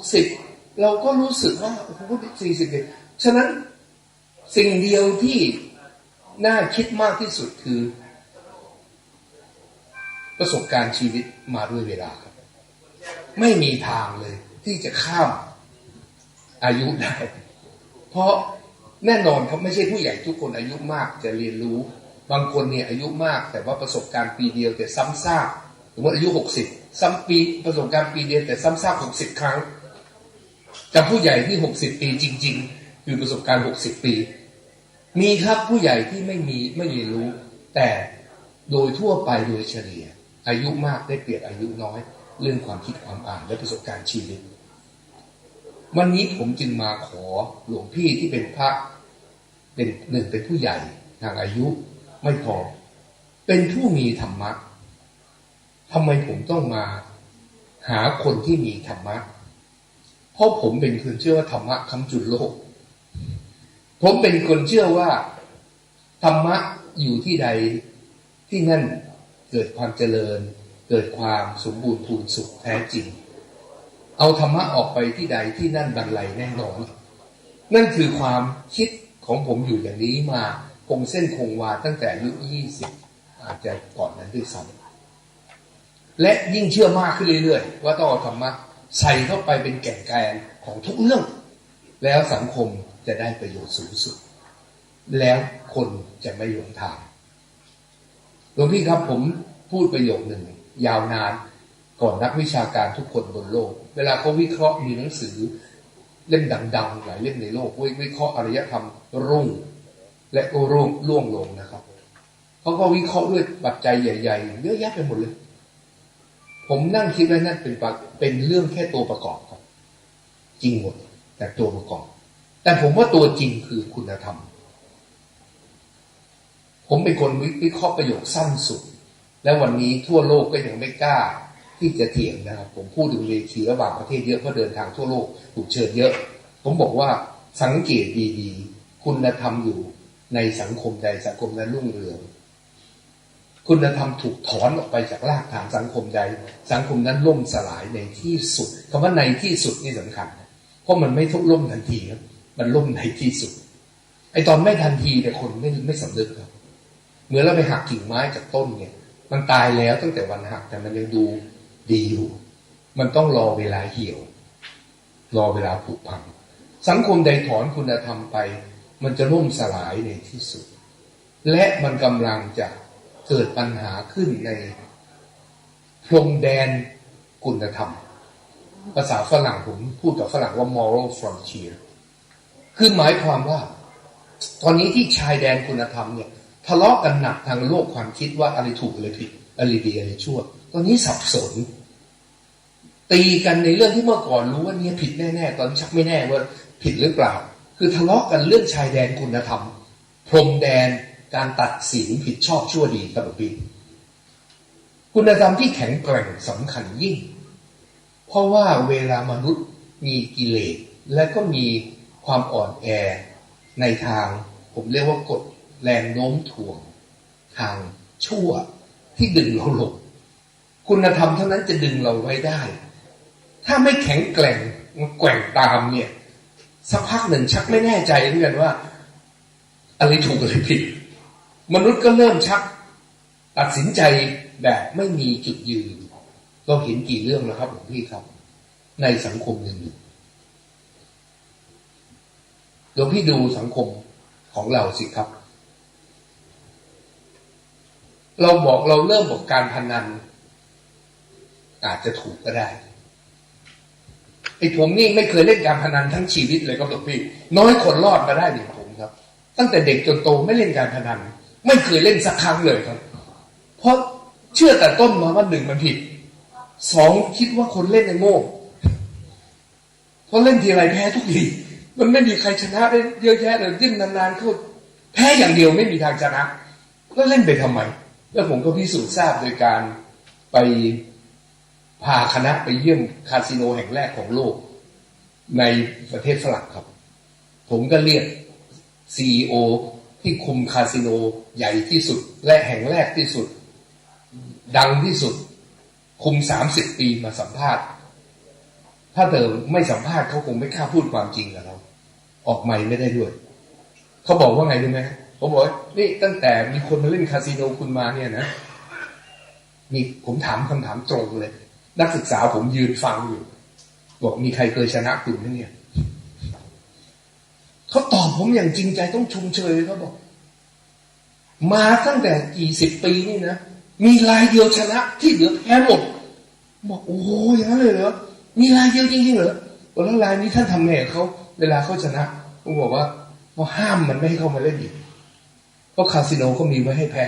60 เราก็รู้สึกว่าโอ้โห40 ปีฉะนั้นสิ่งเดียวที่น่าคิดมากที่สุดคือประสบการณ์ชีวิตมาด้วยเวลาครับไม่มีทางเลยที่จะข้ามอายุได้เพราะแน่นอนครับไม่ใช่ผู้ใหญ่ทุกคนอายุมากจะเรียนรู้บางคนเนี่ยอายุมากแต่ว่าประสบการณ์ปีเดียวแต่ซ้ำซากสมมติอายุ60ซ้ำปีประสบการณ์ปีเดียวแต่ซ้ำซาก60 ครั้งกับผู้ใหญ่ที่60 ปีจริงๆคือประสบการณ์60 ปีมีครับผู้ใหญ่ที่ไม่เรียนรู้แต่โดยทั่วไปโดยเฉลี่ยอายุมากได้เปรียบอายุน้อยเรื่องความคิดความอ่านและประสบการณ์ชีวิตวันนี้ผมจึงมาขอหลวงพี่ที่เป็นพระเป็นผู้ใหญ่ทางอายุไม่พอเป็นผู้มีธรรมะทำไมผมต้องมาหาคนที่มีธรรมะเพราะผมเป็นคนเชื่อว่าธรรมะค้ำจุนโลกผมเป็นคนเชื่อว่าธรรมะอยู่ที่ใดที่นั่นเกิดความเจริญเกิดความสมบูรณ์พูนสุขแท้จริงเอาธรรมะออกไปที่ใดที่นั่นบรรลัยแน่นอนนั่นคือความคิดของผมอยู่อย่างนี้มาคงเส้นคงวาตั้งแต่อายุ20อาจจะก่อนนั้นด้วยซ้ำและยิ่งเชื่อมากขึ้นเรื่อยๆว่าต้องเอาธรรมะใส่เข้าไปเป็นแก่นแกนของทุกเรื่องแล้วสังคมจะได้ประโยชน์สูงสุดแล้วคนจะไม่หลงทางหลวงพี่ครับผมพูดประโยคหนึ่งยาวนานก่อนนักวิชาการทุกคนบนโลกเวลาเขาวิเคราะห์มีหนังสือเล่มดังๆหลายเล่มในโลกวิเคราะห์อารยธรรมรุ่งและก็ร่วงลงนะครับเขาก็วิเคราะห์ด้วยปัจจัยใหญ่ๆเยอะแยะไปหมดเลยผมนั่งคิดว่านั่นเป็นเรื่องแค่ตัวประกอบครับจริงหมดแต่ตัวประกอบแต่ผมว่าตัวจริงคือคุณธรรมผมเป็นคนวิเคราะห์ประโยคสั้นสุดและวันนี้ทั่วโลกก็ยังไม่กล้าที่จะเถียงนะครับผมพูดถึงเวทีระหว่างประเทศเยอะเพราะเดินทางทั่วโลกถูกเชิญเยอะผมบอกว่าสังเกตดีๆคุณธรรมอยู่ในสังคมใดสังคมนั้นรุ่งเรืองคุณธรรมถูกถอนออกไปจากรากฐานสังคมใดสังคมนั้นล่มสลายในที่สุดคำว่าในที่สุดนี่สำคัญเพราะมันไม่ทุกล่มทันทีครับมันล่มในที่สุดไอตอนไม่ทันทีแต่คนไม่สำนึกครับเหมือนเราไปหักกิ่งไม้จากต้นเนี่ยมันตายแล้วตั้งแต่วันหักแต่มันยังดูดีอยู่มันต้องรอเวลาเหี่ยวรอเวลาผุพังสังคมใดถอนคุณธรรมไปมันจะล่มสลายในที่สุดและมันกำลังจะเกิดปัญหาขึ้นในพรมแดนคุณธรรมภาษาฝรั่งผมพูดกับฝรั่งว่า moral frontier คือหมายความว่าตอนนี้ที่ชายแดนคุณธรรมเนี่ยทะเลาะกันหนักทางโลกความคิดว่าอะไรถูกอะไรผิดอะไรดีอะไรชั่วตอนนี้สับสนตีกันในเรื่องที่เมื่อก่อนรู้ว่าเนี่ยผิดแน่ๆตอนชักไม่แน่ว่าผิดหรือเปล่าคือทะเลาะกันเรื่องชายแดนคุณธรรมพรมแดนการตัดสินผิดชอบชั่วดีครับพี่คุณธรรมที่แข็งแกร่งสำคัญยิ่งเพราะว่าเวลามนุษย์มีกิเลสและก็มีความอ่อนแอในทางผมเรียกว่ากฎแรงโน้มถ่วงทางชั่วที่ดึงเราลงคุณธรรมเท่านั้นจะดึงเราไว้ได้ถ้าไม่แข็งแกร่งแกว่งตามเนี่ยสักพักหนึ่งชักไม่แน่ใจเหมือนกันว่าอะไรถูกอะไรผิดมนุษย์ก็เริ่มชักตัดสินใจแบบไม่มีจุดยืนเราเห็นกี่เรื่องแล้วครับหลวงพี่ครับในสังคมหนึ่งหลวงพี่ดูสังคมของเราสิครับเราเริ่มบอกการพนันอาจจะถูกก็ได้ไอ้ผมนี่ไม่เคยเล่นการพนันทั้งชีวิตเลยครับหลวงพี่น้อยคนรอดมาได้อย่างผมครับตั้งแต่เด็กจนโตไม่เล่นการพนันไม่เคยเล่นสักครั้งเลยครับเพราะเชื่อแต่ต้นมาว่าหนึ่งมันผิดสองคิดว่าคนเล่นในโง่เพราะเล่นทีไรแพ้ทุกทีมันไม่มีใครชนะได้เยอะแยะเลยยิ่งนานๆเขาแพ้อย่างเดียวไม่มีทางชนะแล้วเล่นไปทำไมแล้วผมก็พิสูจน์ทราบโดยการไปพาคณะไปเยี่ยมคาสิโนแห่งแรกของโลกในประเทศฝรั่งครับผมก็เรียก CEO ที่คุมคาสิโนใหญ่ที่สุดและแห่งแรกที่สุดดังที่สุดคุม30 ปีมาสัมภาษณ์ ถ้าเธอไม่สัมภาษณ์เขาคงไม่กล้าพูดความจริงกับเราออกใหม่ไม่ได้ด้วยเขาบอกว่าไงรู้ไหมเขาบอกนี่ตั้งแต่มีคนมาเล่นคาสิโนคุณมาเนี่ยนะมีผมถามคำถามตรงเลยนักศึกษาผมยืนฟังอยู่บอกมีใครเคยชนะคุณไหมเนี่ยเขาตอบผมอย่างจริงใจต้องชมเชยเขาบอกมาตั้งแต่กี่สิบปีนี่นะมีรายเดียวชนะที่เหลือแพ้หมดบอกโอ้โหอย่างนั้นเลยเหรอมีรายเดียวจริงๆเหรอแล้วรายนี้ท่านทำไงเขาเวลาเขาชนะผมบอกว่าเขาห้ามมันไม่ให้เข้ามาเล่นอีกเพราะคาสิโนก็มีไว้ให้แพ้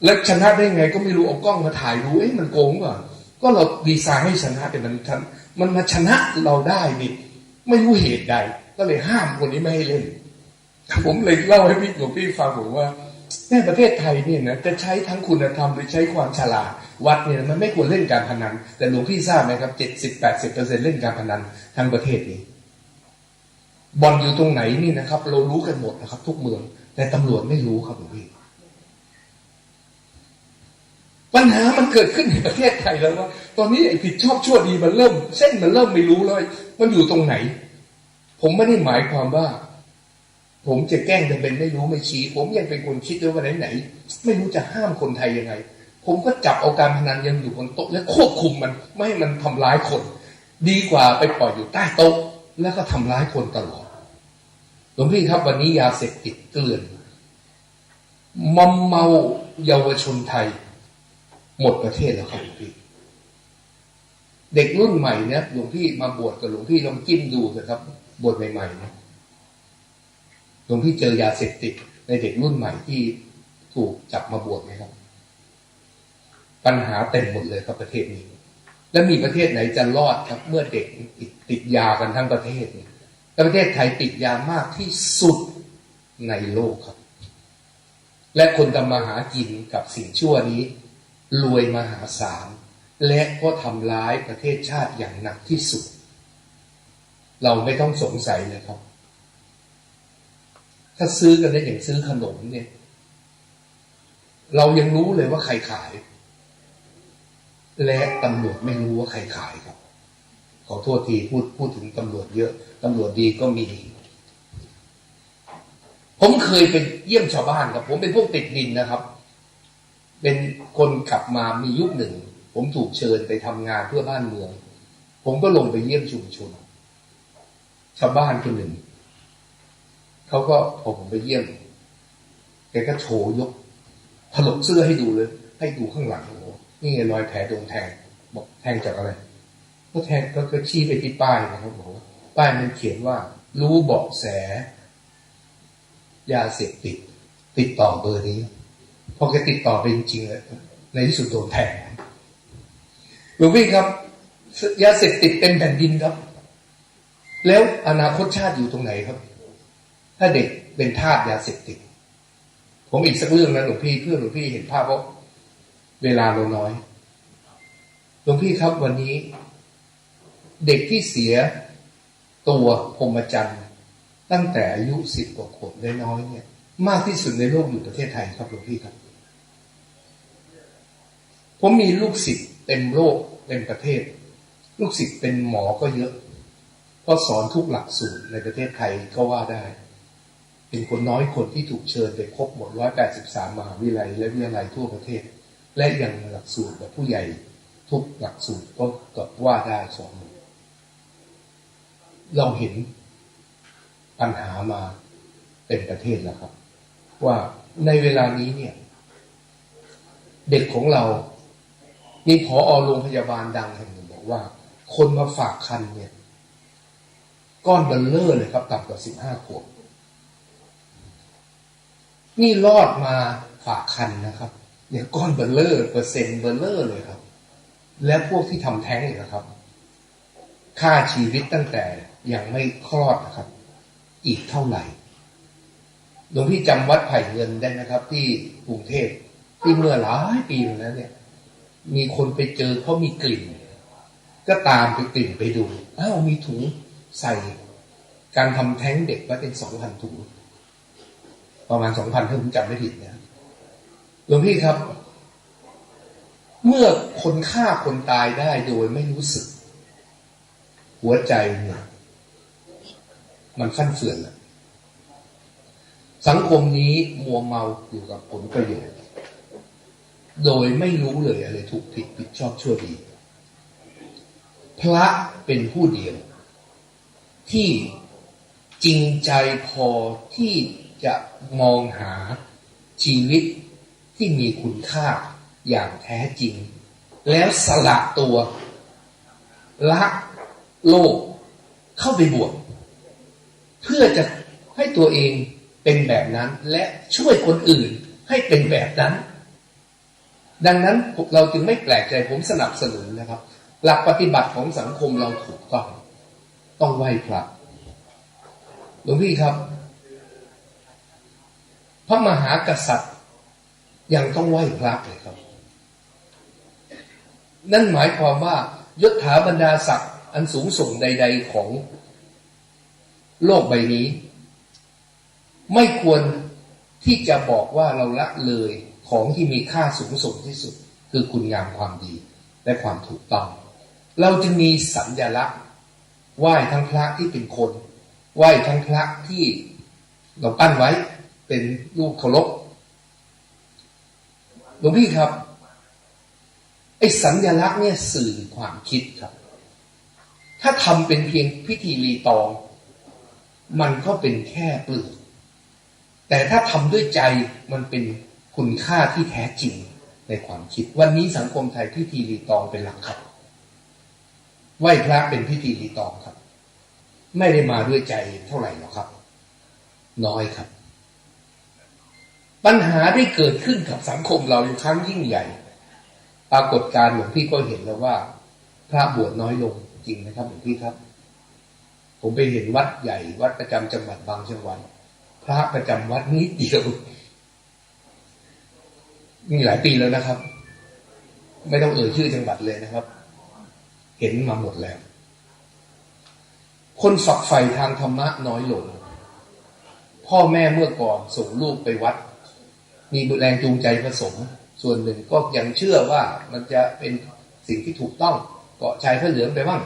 แล้วชนะได้ไงก็ไม่รู้เอากล้องมาถ่ายดูมันโกงก่อนก็เราดีไซน์ให้ชนะแต่มันมาชนะเราได้นี่ไม่รู้เหตุใดก็เลยห้ามคนนี้ไม่ให้เล่นผมเลยเล่าให้หลวงพี่ฟังผมว่าในประเทศไทยเนี่ยนะจะใช้ทั้งคุณธรรมหรือใช้ความฉลาดวัดเนี่ยมันไม่ควรเล่นการพนันแต่หลวงพี่ทราบไหมครับ70-80%เล่นการพนันทั้งประเทศนี้บอลอยู่ตรงไหนนี่นะครับเรารู้กันหมดนะครับทุกเมืองแต่ตำรวจไม่รู้ครับหลวงพี่ปัญหามันเกิดขึ้นในประเทศไทยแล้วว่าตอนนี้ไอ้ผิดชอบชั่วดีมันเริ่มเส้นมันเริ่มไม่รู้เลยมันอยู่ตรงไหนผมไม่ได้หมายความว่าผมจะแกล้งจะเป็นไม่รู้ไม่ชี้ผมยังเป็นคนคิดด้วยว่าไหนไม่รู้จะห้ามคนไทยยังไงผมก็จับเอาการพนันยังอยู่บนโต๊ะและควบคุมมันไม่ให้มันทำร้ายคนดีกว่าไปปล่อยอยู่ใต้โต๊ะแล้วก็ทำร้ายคนตลอดหลวงพี่ครับวันนี้ยาเสพติดเกลื่อนมอมเมาเยาวชนไทยหมดประเทศแล้วครับหลวงพี่เด็กรุ่นใหม่เนี่ยหลวงพี่มาบวชกับหลวงพี่ลองจิ้มดูเถอะครับบวชใหม่ๆนะหลวงพี่เจอยาเสพติดในเด็กรุ่นใหม่ที่ถูกจับมาบวชไหมครับปัญหาเต็มหมดเลยครับประเทศนี้และมีประเทศไหนจะรอดครับเมื่อเด็กติดยากันทั้งประเทศเนี่ยแต่ประเทศไทยติดยามากที่สุดในโลกครับและคนทำมาหากินกับสิ่งชั่วนี้รวยมหาศาลและก็ทำร้ายประเทศชาติอย่างหนักที่สุดเราไม่ต้องสงสัยเลยครับถ้าซื้อกันได้อย่างซื้อขนมเนี่ยเรายังรู้เลยว่าใครขายและตำรวจไม่รู้ว่าใครขายครับขอโทษทีพูดถึงตำรวจเยอะตำรวจดีก็มีผมเคยไปเยี่ยมชาวบ้านครับผมเป็นพวกติดดินนะครับเป็นคนกลับมามียุคหนึ่งผมถูกเชิญไปทำงานเพื่อบ้านเมืองผมก็ลงไปเยี่ยมชุมชนชาวบ้านคนหนึ่งเขาก็พอผมไปเยี่ยมแกก็โชว์ยกถลกเสื้อให้ดูเลยให้ดูข้างหลังโอ้โหนี่ไงรอยแผลโดนแทงบอกแทงจากอะไรก็แทงก็ชี้ไปที่ป้ายนะครับบอกว่าป้ายมันเขียนว่ารู้เบาะแสยาเสพติดติดต่อเบอร์นี้พอแกติดต่อไปจริงๆเลยในที่สุดโดนแทงหลวงพี่ครับยาเสพติดเป็นแผ่นดินครับแล้วอนาคตชาติอยู่ตรงไหนครับถ้าเด็กเป็นทาสยาเสพติดผมอีกสักเรื่องนะหลวงพี่เพื่อหลวงพี่เห็นภาพว่าเวลาเราน้อยหลวงพี่ครับวันนี้เด็กที่เสียตัวพรหมจรรย์ตั้งแต่อายุ10 กว่าขวบได้น้อยเนี่ยมากที่สุดในโลกอยู่ประเทศไทยครับหลวงพี่ครับผมมีลูกศิษย์เต็มโลกเต็มประเทศลูกศิษย์เป็นหมอก็เยอะเพราะสอนทุกหลักสูตรในประเทศไทยก็ว่าได้เป็นคนน้อยคนที่ถูกเชิญไปครบหมด183มหาวิทยาลัยและวิทยาลัยทั่วประเทศและยังหลักสูตรแบบผู้ใหญ่ทุกหลักสูตรก็ว่าได้สอนเราเห็นปัญหามาเป็นประเทศแล้วครับว่าในเวลานี้เนี่ยเด็กของเรามีผอ.โรงพยาบาลดังแห่งหนึ่งบอกว่าคนมาฝากคันเนี่ยก้อนเบลเลอร์เลยครับต่ำกว่า15 ขวบนี่รอดมาฝากคันนะครับเนี่ยก้อนเบลเลอร์เปอร์เซ็นต์เบลเลอร์เลยครับและพวกที่ทำแท้งอีกนะครับค่าชีวิตตั้งแต่ยังไม่คลอดนะครับอีกเท่าไหร่หลวงพี่จำวัดไผ่เงินได้นะครับที่กรุงเทพที่เมื่อหลายปีมาแล้วเนี่ยมีคนไปเจอเขามีกลิ่นก็ตามไปกลิ่นไปดูอ้าวมีถุงใส่การทำแท้งเด็กไว้เป็น 2,000 ถุงประมาณ 2,000 ถ้าผมจำไม่ผิดนะหลวงพี่ครับเมื่อคนฆ่าคนตายได้โดยไม่รู้สึก หัวใจเนี่ยมันฟั่นเฟือนแล้วสังคมนี้มัวเมาอยู่กับผลประโยชน์โดยไม่รู้เลยอะไรถูกผิดชอบชั่วดีพระเป็นผู้เดียวที่จริงใจพอที่จะมองหาชีวิตที่มีคุณค่าอย่างแท้จริงแล้วสละตัวละโลกเข้าไปบวชเพื่อจะให้ตัวเองเป็นแบบนั้นและช่วยคนอื่นให้เป็นแบบนั้นดังนั้นเราจึงไม่แปลกใจผมสนับสนุนนะครับหลักปฏิบัติของสังคมเราถูกต้องไหว้พระหลวงพี่ครับพระมหากษัตริย์ยังต้องไหว้พระเลยครับนั่นหมายความว่ายศถาบรรดาศักดิ์อันสูงส่งใดๆของโลกใบนี้ไม่ควรที่จะบอกว่าเราละเลยของที่มีค่าสูงส่งที่สุดคือคุณงามความดีและความถูกต้องเราจึงมีสัญลักษณ์ไหว้ทั้งพระที่เป็นคนไหว้ทั้งพระที่เราปั้นไว้เป็นรูปเคารพหลวงพี่ครับไอ้สัญลักษณ์เนี่ยสื่อความคิดครับถ้าทำเป็นเพียงพิธีรีตองมันก็เป็นแค่เปลือกแต่ถ้าทำด้วยใจมันเป็นคุณค่าที่แท้จริงในความคิดวันนี้สังคมไทยพิธีรีตองเป็นหลักครับไหว้พระเป็นพิธีรีตองครับไม่ได้มาด้วยใจเท่าไหร่หรอกครับน้อยครับปัญหาได้เกิดขึ้นกับสังคมเราอยู่ครั้งยิ่งใหญ่ปรากฏการณ์หลวงพี่ก็เห็นแล้วว่าพระบวชน้อยลงจริงนะครับหลวงพี่ครับผมไปเห็นวัดใหญ่วัดประจำจังหวัดบางจังหวัดพระประจำวัดนิดเดียวมีหลายปีแล้วนะครับไม่ต้องเอ่ยชื่อจังหวัดเลยนะครับเห็นมาหมดแล้วคนฝักใฝ่ทางธรรมะน้อยลงพ่อแม่เมื่อก่อนส่งลูกไปวัดมีแรงจูงใจผสมส่วนหนึ่งก็ยังเชื่อว่ามันจะเป็นสิ่งที่ถูกต้องเกาะชายผ้าเหลืองไปบ้าง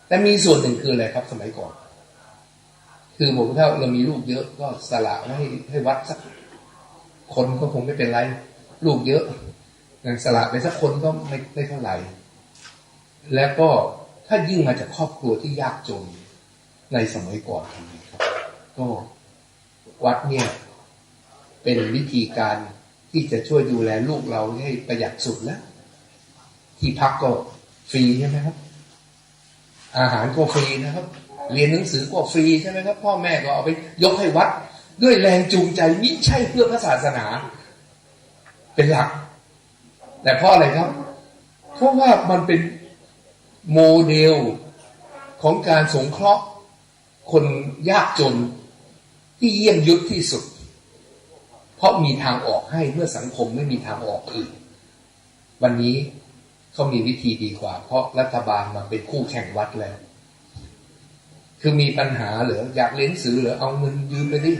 แต่มีส่วนหนึ่งคืออะไรครับสมัยก่อนคือผมถ้าเรามีลูกเยอะก็สละให้วัดสักคนก็คงไม่เป็นไรลูกเยอะงั้นสละไปสักคนก็ไม่เท่าไหร่แล้วก็ถ้ายิ่งมาจากครอบครัวที่ยากจนในสมัยก่อนทำไงครับก็วัดเนี่ยเป็นวิธีการที่จะช่วยดูแลลูกเราให้ประหยัดสุดแล้วที่พักก็ฟรีใช่ไหมครับอาหารก็ฟรีนะครับเรียนหนังสือก็ฟรีใช่ไหมครับพ่อแม่ก็เอาไปยกให้วัดด้วยแรงจูงใจมิใช่เพื่อพระศาสนาเป็นหลักแต่เพราะอะไรครับเพราะว่ามันเป็นโมเดลของการสงเคราะห์คนยากจนที่เยี่ยมยุทธที่สุดเพราะมีทางออกให้เมื่อสังคมไม่มีทางออกอื่นวันนี้เขามีวิธีดีกว่าเพราะรัฐบาลมาเป็นคู่แข่งวัดแล้วคือมีปัญหาเหรออยากเรียนหนังสือเหรอเอาเงินยืมไปดิ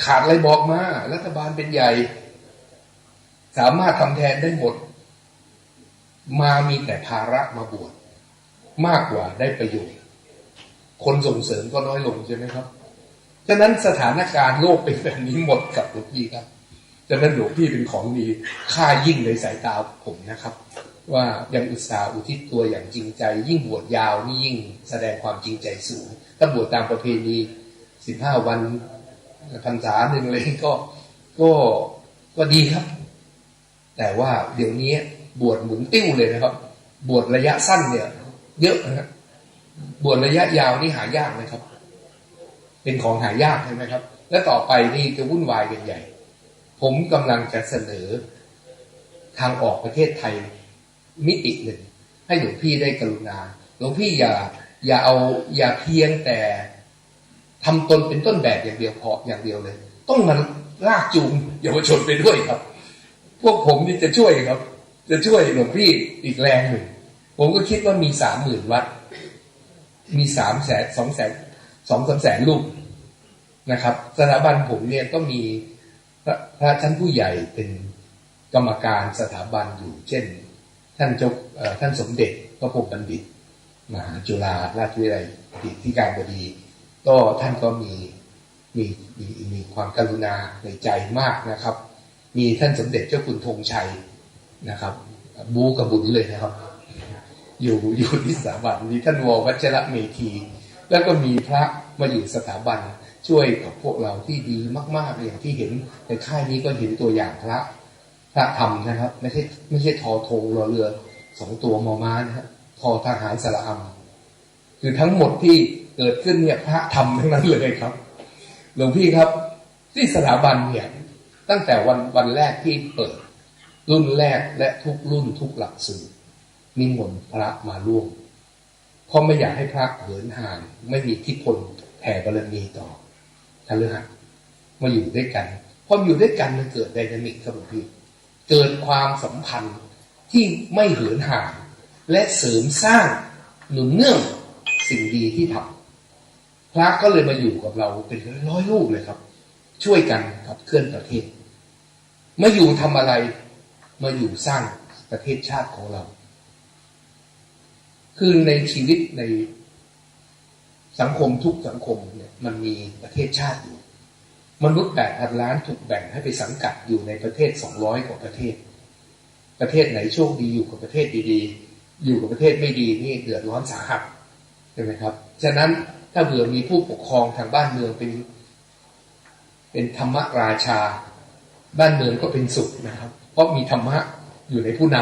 ขาดอะไรบอกมารัฐบาลเป็นใหญ่สามารถทำแทนได้หมดมามีแต่ภาระมาบวชมากกว่าได้ประโยชน์คนส่งเสริมก็น้อยลงใช่ไหมครับฉะนั้นสถานการณ์โลกเป็นแบบนี้หมดกับหลวงพี่ครับฉะนั้นหลวงพี่เป็นของดีค่ายิ่งในสายตาผมนะครับว่ายังอุตส่าห์อุทิศตัวอย่างจริงใจยิ่งบวชยาวนี่ยิ่งแสดงความจริงใจสูงถ้าบวชตามประเพณี15 วันพรรษาหนึ่งเลยก็ดีครับแต่ว่าเดี๋ยวนี้บวชหมุนติ้วเลยนะครับบวชระยะสั้นเนี่ยเยอะนะครับบวชระยะยาวนี่หายากไหมครับเป็นของหายากใช่ไหมครับและต่อไปนี่จะวุ่นวายกันใหญ่ผมกำลังจะเสนอทางออกประเทศไทยมิติหนึ่งให้หลวงพี่ได้กรุณาหลวงพี่อย่าเพียงแต่ทำตนเป็นต้นแบบอย่างเดียวพออย่างเดียวเลยต้องมาลากจูงเยาวชนไปด้วยครับพวกผมนี่จะช่วยครับจะช่วยหลวงพี่อีกแรงหนึ่งผมก็คิดว่ามี 30,000 วัดมี200,000-300,000 รูปนะครับสถาบันผมเนี่ยก็มีพระท่านผู้ใหญ่เป็นกรรมการสถาบันอยู่เช่นท่านสมเด็จพระพรหมบัณฑิต มหาจุฬาราชวิทยาลัยที่การบดีก็ท่านก็มีความกรุณาในใจมากนะครับมีท่านสมเด็จเจ้าคุณธงชัยนะครับบูกระบุญเลยนะครับอยู่ที่สถาบันมีท่านววัชระเมธีแล้วก็มีพระมาอยู่สถาบันช่วยกับพวกเราที่ดีมากๆอย่างที่เห็นในค่ายนี้ก็เห็นตัวอย่างพระธรรมนะครับไม่ใช่ทอธงรอเรือ2 ตัวมอม้านะฮะทอทหารสระอัมคือทั้งหมดที่เกิดขึ้นเนี่ยพระธรรมทั้งนั้นเลยครับหลวงพี่ครับที่สถาบันเนี่ยตั้งแต่วันแรกที่เปิดรุ่นแรกและทุกรุ่นทุกหลักสูตรนิมนต์พระมาร่วมเพราะไม่อยากให้พระเหินห่างไม่มีอิทธิพลแผ่บารมีต่อคฤหัสถ์มาอยู่ด้วยกันพออยู่ด้วยกันมันเกิดไดนามิกครับหลวงพี่เกิดความสัมพันธ์ที่ไม่เหินห่างและเสริมสร้างหนุนเนื่องสิ่งดีที่ทำพระก็เลยมาอยู่กับเราเป็นร้อยรูปเลยครับช่วยกันขับเคลื่อนประเทศมาอยู่ทำอะไรมาอยู่สร้างประเทศชาติของเราคือในชีวิตในสังคมทุกสังคมเนี่ยมันมีประเทศชาติอยู่มนุษย์8,000 ล้านถูกแบ่งให้ไปสังกัดอยู่ในประเทศ200 กว่าประเทศประเทศไหนโชคดีอยู่กับประเทศดีๆอยู่กับประเทศไม่ดีนี่เดือดร้อนสาหัสใช่ไหมครับฉะนั้นถ้าเผื่อมีผู้ปกครองทางบ้านเมืองเป็นธรรมราชาบ้านเมืองก็เป็นสุขนะครับเพราะมีธรรมะอยู่ในผู้น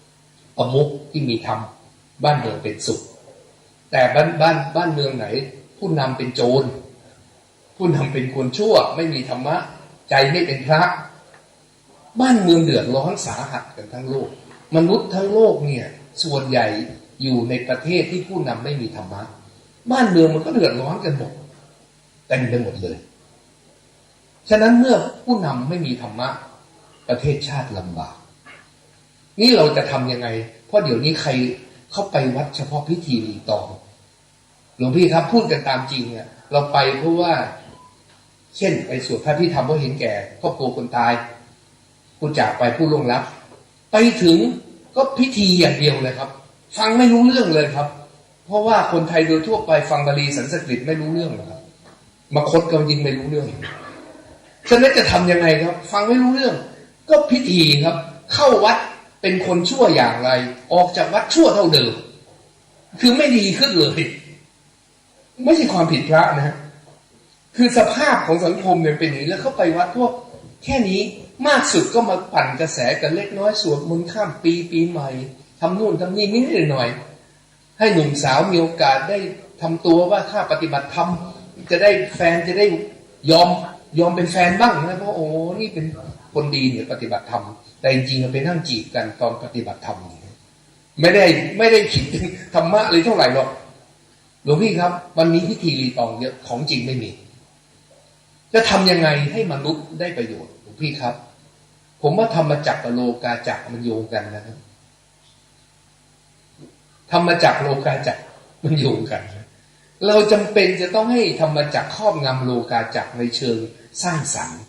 ำประมุขที่มีธรรมบ้านเมืองเป็นสุขแต่บ้านเมืองไหนผู้นำเป็นโจรผู้นำเป็นคนชั่วไม่มีธรรมะใจไม่เป็นพระบ้านเมืองเดือดร้อนสาหัสกันทั้งโลกมนุษย์ทั้งโลกเนี่ยส่วนใหญ่อยู่ในประเทศที่ผู้นำไม่มีธรรมะบ้านเมืองมันก็เดือดร้อนกันหมดเต็มไปหมดเลยฉะนั้นเมื่อผู้นำไม่มีธรรมะประเทศชาติลำบากนี่เราจะทำยังไงเพราะเดี๋ยวนี้ใครเข้าไปวัดเฉพาะพิธีรีตองหลวงพี่ครับพูดกันตามจริงเนี่ยเราไปเพราะว่าเช่นไปสวดพระพิธรรมเพราะเห็นแก่ครอบครัวคนตายผู้จากไปผู้ล่วงลับไปถึงก็พิธีอย่างเดียวเลยครับฟังไม่รู้เรื่องเลยครับเพราะว่าคนไทยโดยทั่วไปฟังบาลีสันสกฤตไม่รู้เรื่องครับมาคดกันยิงไม่รู้เรื่องฉะนั้นจะทำยังไงครับฟังไม่รู้เรื่องก็พิธีครับเข้าวัดเป็นคนชั่วอย่างไรออกจากวัดชั่วเท่าเดิมคือไม่ดีขึ้นเลยไม่ใช่ความผิดพระนะฮะคือสภาพของสังคมเนี่ยเป็นอย่างนี้แล้วเข้าไปวัดพวกแค่นี้มากสุดก็มาปั่นกระแสกันเล็กน้อยสวดมนต์ข้ามปีใหม่ทำนู่นทำนี่นิดหน่อยให้หนุ่มสาวมีโอกาสได้ทำตัวว่าถ้าปฏิบัติธรรมจะได้แฟนจะได้ยอมเป็นแฟนบ้างนะเพราะโอ้นี่เป็นคนดีเนี่ยปฏิบัติธรรมแต่จริงๆไปนั่งจีบกันตอนปฏิบัติธรรมไม่ได้คิดถึงธรรมะเลยเท่าไหร่หรอกหลวงพี่ครับวันนี้พิธีรีตองเยอะของจริงไม่มีจะทำยังไงให้มนุษย์ได้ประโยชน์หลวงพี่ครับผมว่าธรรมจักรกับโลกาจักรมันโยงกันนะครับธรรมจักรโลกาจักรมันโยงกันเราจำเป็นจะต้องให้ธรรมจักรครอบงำโลกาจักรในเชิงสร้างสรรค์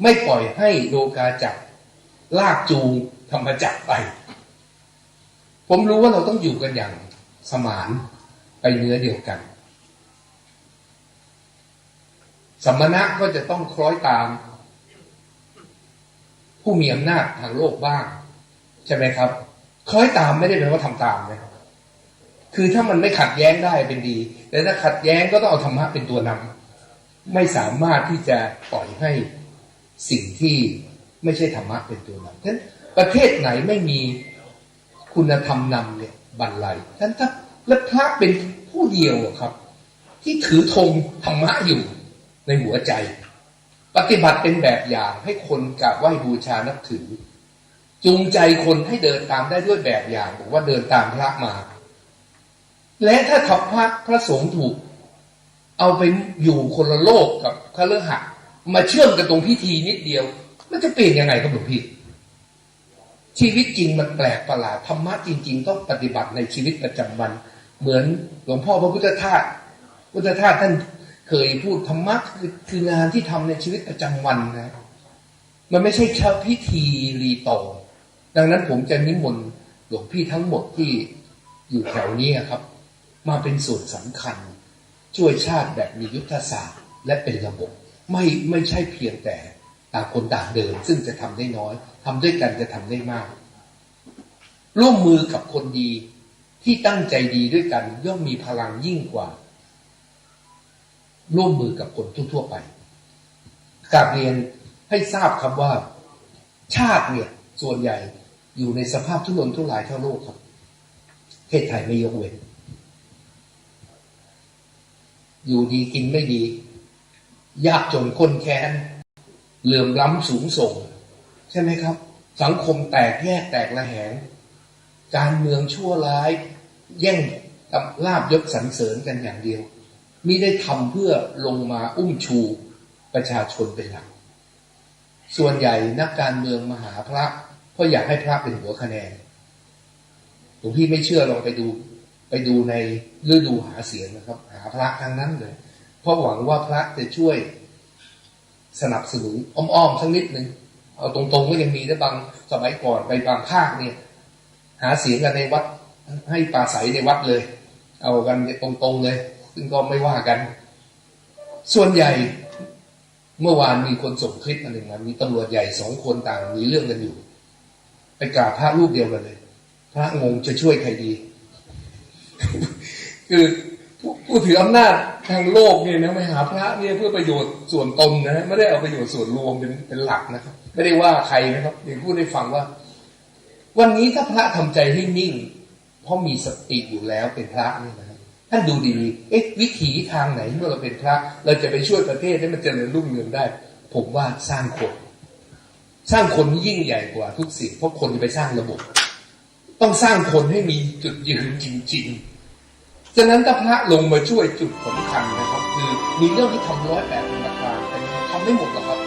ไม่ปล่อยให้โลกาจักรลากจูงธรรมจักรไปผมรู้ว่าเราต้องอยู่กันอย่างสมานไปเนื้อเดียวกันสัมมณะก็จะต้องคล้อยตามผู้มีอำนาจทางโลกบ้างใช่ไหมครับคล้อยตามไม่ได้แปลว่าทำตามนะคือถ้ามันไม่ขัดแย้งได้เป็นดีแต่ถ้าขัดแย้งก็ต้องเอาธรรมะเป็นตัวนำไม่สามารถที่จะปล่อยให้สิ่งที่ไม่ใช่ธรรมะเป็นตัวนำฉะนั้นประเทศไหนไม่มีคุณธรรมนำเนี่ยบรรลัยฉะนั้นถ้าและพระเป็นผู้เดียวครับที่ถือธงธรรมะอยู่ในหัวใจปฏิบัติเป็นแบบอย่างให้คนกราบไหว้บูชานับถือจูงใจคนให้เดินตามได้ด้วยแบบอย่างบอกว่าเดินตามพระมาและถ้าทัพพระสงฆ์ถูกเอาไปอยู่คนละโลกกับคฤหัสถ์มาเชื่อมกันตรงพิธีนิดเดียวมันจะเปลี่ยนยังไงครับหลวงพี่ชีวิตจริงมันแปลกประหลาดธรรมะจริงๆต้องปฏิบัติในชีวิตประจำวันเหมือนหลวงพ่อพระพุทธทาสท่านเคยพูดธรรมะคืองานที่ทำในชีวิตประจำวันนะมันไม่ใช่แค่พิธีรีตองดังนั้นผมจะนิมนต์หลวงพี่ทั้งหมดที่ อยู่แถวนี้ครับมาเป็นส่วนสำคัญช่วยชาติแบบมียุทธศาสตร์และเป็นระบบไม่ใช่เพียงแต่ต่างคนต่างเดินซึ่งจะทำได้น้อยทำด้วยกันจะทำได้มากร่วมมือกับคนดีที่ตั้งใจดีด้วยกันย่อมมีพลังยิ่งกว่าร่วมมือกับคนทั่วๆไปกราบเรียนให้ทราบครับว่าชาติเนี่ยส่วนใหญ่อยู่ในสภาพทุรนทุรายทั่วโลกครับประเทศไทยไม่ยกเว้นอยู่ดีกินไม่ดียากจนคนแค้นเหลื่อมล้ำสูงส่งใช่ไหมครับสังคมแตกแยกแตกระแหงการเมืองชั่วร้ายแย่งลาภยศสรรเสริญกันอย่างเดียวมิได้ทำเพื่อลงมาอุ้มชูประชาชนเป็นหลักส่วนใหญ่นักการเมืองมาหาพระเพราะอยากให้พระเป็นหัวคะแนนหลวงพี่ไม่เชื่อลองไปดูในฤดูหาเสียงนะครับหาพระทางนั้นเลยเพราะหวังว่าพระจะช่วยสนับสนุนอ้อมๆสักนิดนึงเอาตรงๆก็ยังมีนะบางสมัยก่อนไปบางภาคเนี่ยหาเสียงกันในวัดให้ปราศัยในวัดเลยเอากันตรงๆเลยซึ่งก็ไม่ว่ากันส่วนใหญ่เมื่อวานมีคนส่งคลิปอันหนึ่งมามีตำรวจใหญ่2 คนต่างมีเรื่องกันอยู่ไปกราบพระรูปเดียวกันเลยพระงงจะช่วยใครดี คือผู้ถืออำนาจทางโลกเนี่ยนะไปหาพระเนี่ยเพื่อประโยชน์ส่วนตนนะไม่ได้เอาประโยชน์ส่วนรวมเป็นหลักนะครับไม่ได้ว่าใครนะครับเดี๋ยวพูดให้ฟังว่าวันนี้ถ้าพระทำใจให้นิ่งเพราะมีสติอยู่แล้วเป็นพระนี่นะครับท่านดูดีๆวิถีทางไหนเมื่อเราเป็นพระเราจะไปช่วยประเทศให้มันเจริญรุ่งเรืองได้ผมว่าสร้างคนยิ่งใหญ่กว่าทุกสิ่งเพราะคนจะไปสร้างระบบต้องสร้างคนให้มีจุดยืนจริงๆฉะนั้นถ้าพระลงมาช่วยจุดสำคัญนะครับคือมีเรื่องที่ทำ108ประการแต่ทำไม่หมดหรอกครับ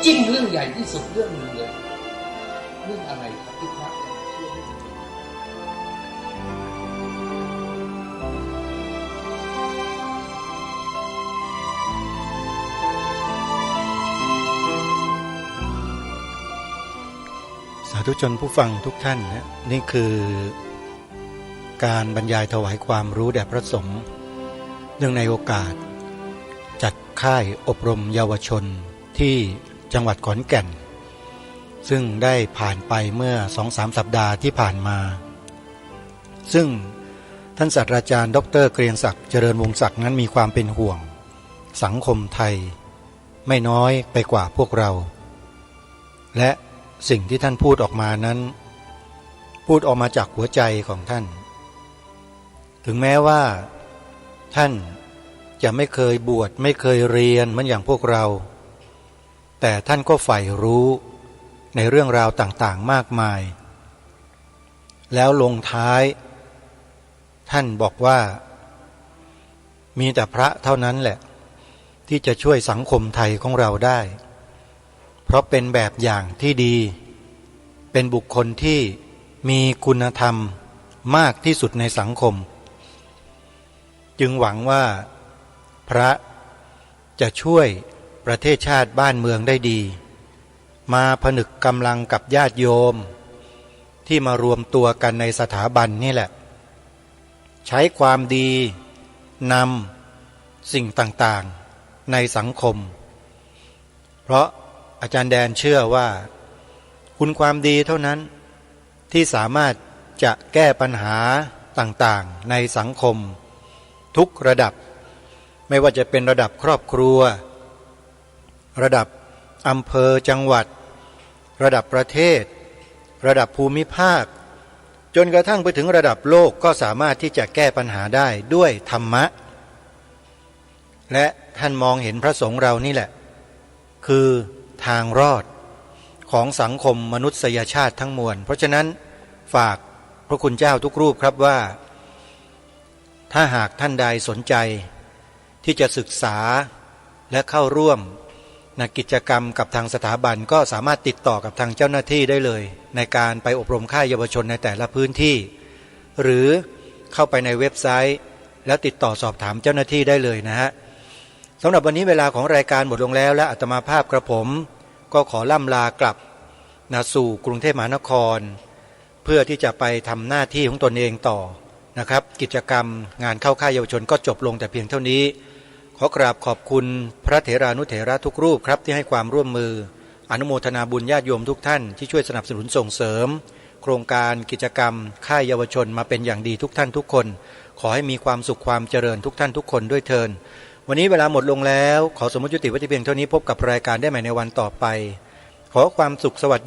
จิ้มเรื่องใหญ่ที่สุดเรื่องนึงเลยเรื่องอะไรครับที่พระจะมาช่วย สาธุชนผู้ฟังทุกท่านนะนี่คือการบรรยายถวายความรู้แด่พระสงฆ์เนื่องในโอกาสจัดค่ายอบรมเยาวชนที่จังหวัดขอนแก่นซึ่งได้ผ่านไปเมื่อ 2-3 สัปดาห์ที่ผ่านมาซึ่งท่านศาสตราจารย์ดร.เกรียงศักดิ์เจริญวงศ์ศักดิ์นั้นมีความเป็นห่วงสังคมไทยไม่น้อยไปกว่าพวกเราและสิ่งที่ท่านพูดออกมานั้นพูดออกมาจากหัวใจของท่านถึงแม้ว่าท่านจะไม่เคยบวชไม่เคยเรียนเหมือนอย่างพวกเราแต่ท่านก็ใฝ่รู้ในเรื่องราวต่างๆมากมายแล้วลงท้ายท่านบอกว่ามีแต่พระเท่านั้นแหละที่จะช่วยสังคมไทยของเราได้เพราะเป็นแบบอย่างที่ดีเป็นบุคคลที่มีคุณธรรมมากที่สุดในสังคมจึงหวังว่าพระจะช่วยประเทศชาติบ้านเมืองได้ดีมาผนึกกำลังกับญาติโยมที่มารวมตัวกันในสถาบันนี่แหละใช้ความดีนำสิ่งต่างๆในสังคมเพราะอาจารย์แดนเชื่อว่าคุณความดีเท่านั้นที่สามารถจะแก้ปัญหาต่างๆในสังคมทุกระดับไม่ว่าจะเป็นระดับครอบครัวระดับอำเภอจังหวัดระดับประเทศระดับภูมิภาคจนกระทั่งไปถึงระดับโลกก็สามารถที่จะแก้ปัญหาได้ด้วยธรรมะและท่านมองเห็นพระสงฆ์เรานี่แหละคือทางรอดของสังคมมนุษยชาติทั้งมวลเพราะฉะนั้นฝากพระคุณเจ้าทุกรูปครับว่าถ้าหากท่านใดสนใจที่จะศึกษาและเข้าร่วมในกิจกรรมกับทางสถาบันก็สามารถติดต่อกับทางเจ้าหน้าที่ได้เลยในการไปอบรมค่ายเยาวชนในแต่ละพื้นที่หรือเข้าไปในเว็บไซต์แล้วติดต่อสอบถามเจ้าหน้าที่ได้เลยนะฮะสำหรับวันนี้เวลาของรายการหมดลงแล้วและอาตมาภาพกระผมก็ขอล่ำลากลับสู่กรุงเทพมหานครเพื่อที่จะไปทำหน้าที่ของตนเองต่อ นะครับกิจกรรมงานเข้าค่ายเยาวชนก็จบลงแต่เพียงเท่านี้ขอกราบขอบคุณพระเถรานุเถระทุกรูปครับที่ให้ความร่วมมืออนุโมทนาบุญญาติโยมทุกท่านที่ช่วยสนับสนุนส่งเสริมโครงการกิจกรรมค่ายเยาวชนมาเป็นอย่างดีทุกท่านทุกคนขอให้มีความสุขความเจริญทุกท่านทุกคนด้วยเทินวันนี้เวลาหมดลงแล้วขอสมมติยุติไว้ที่เพียงเท่านี้พบกับรายการได้ใหม่ในวันต่อไปขอความสุขสวัสดี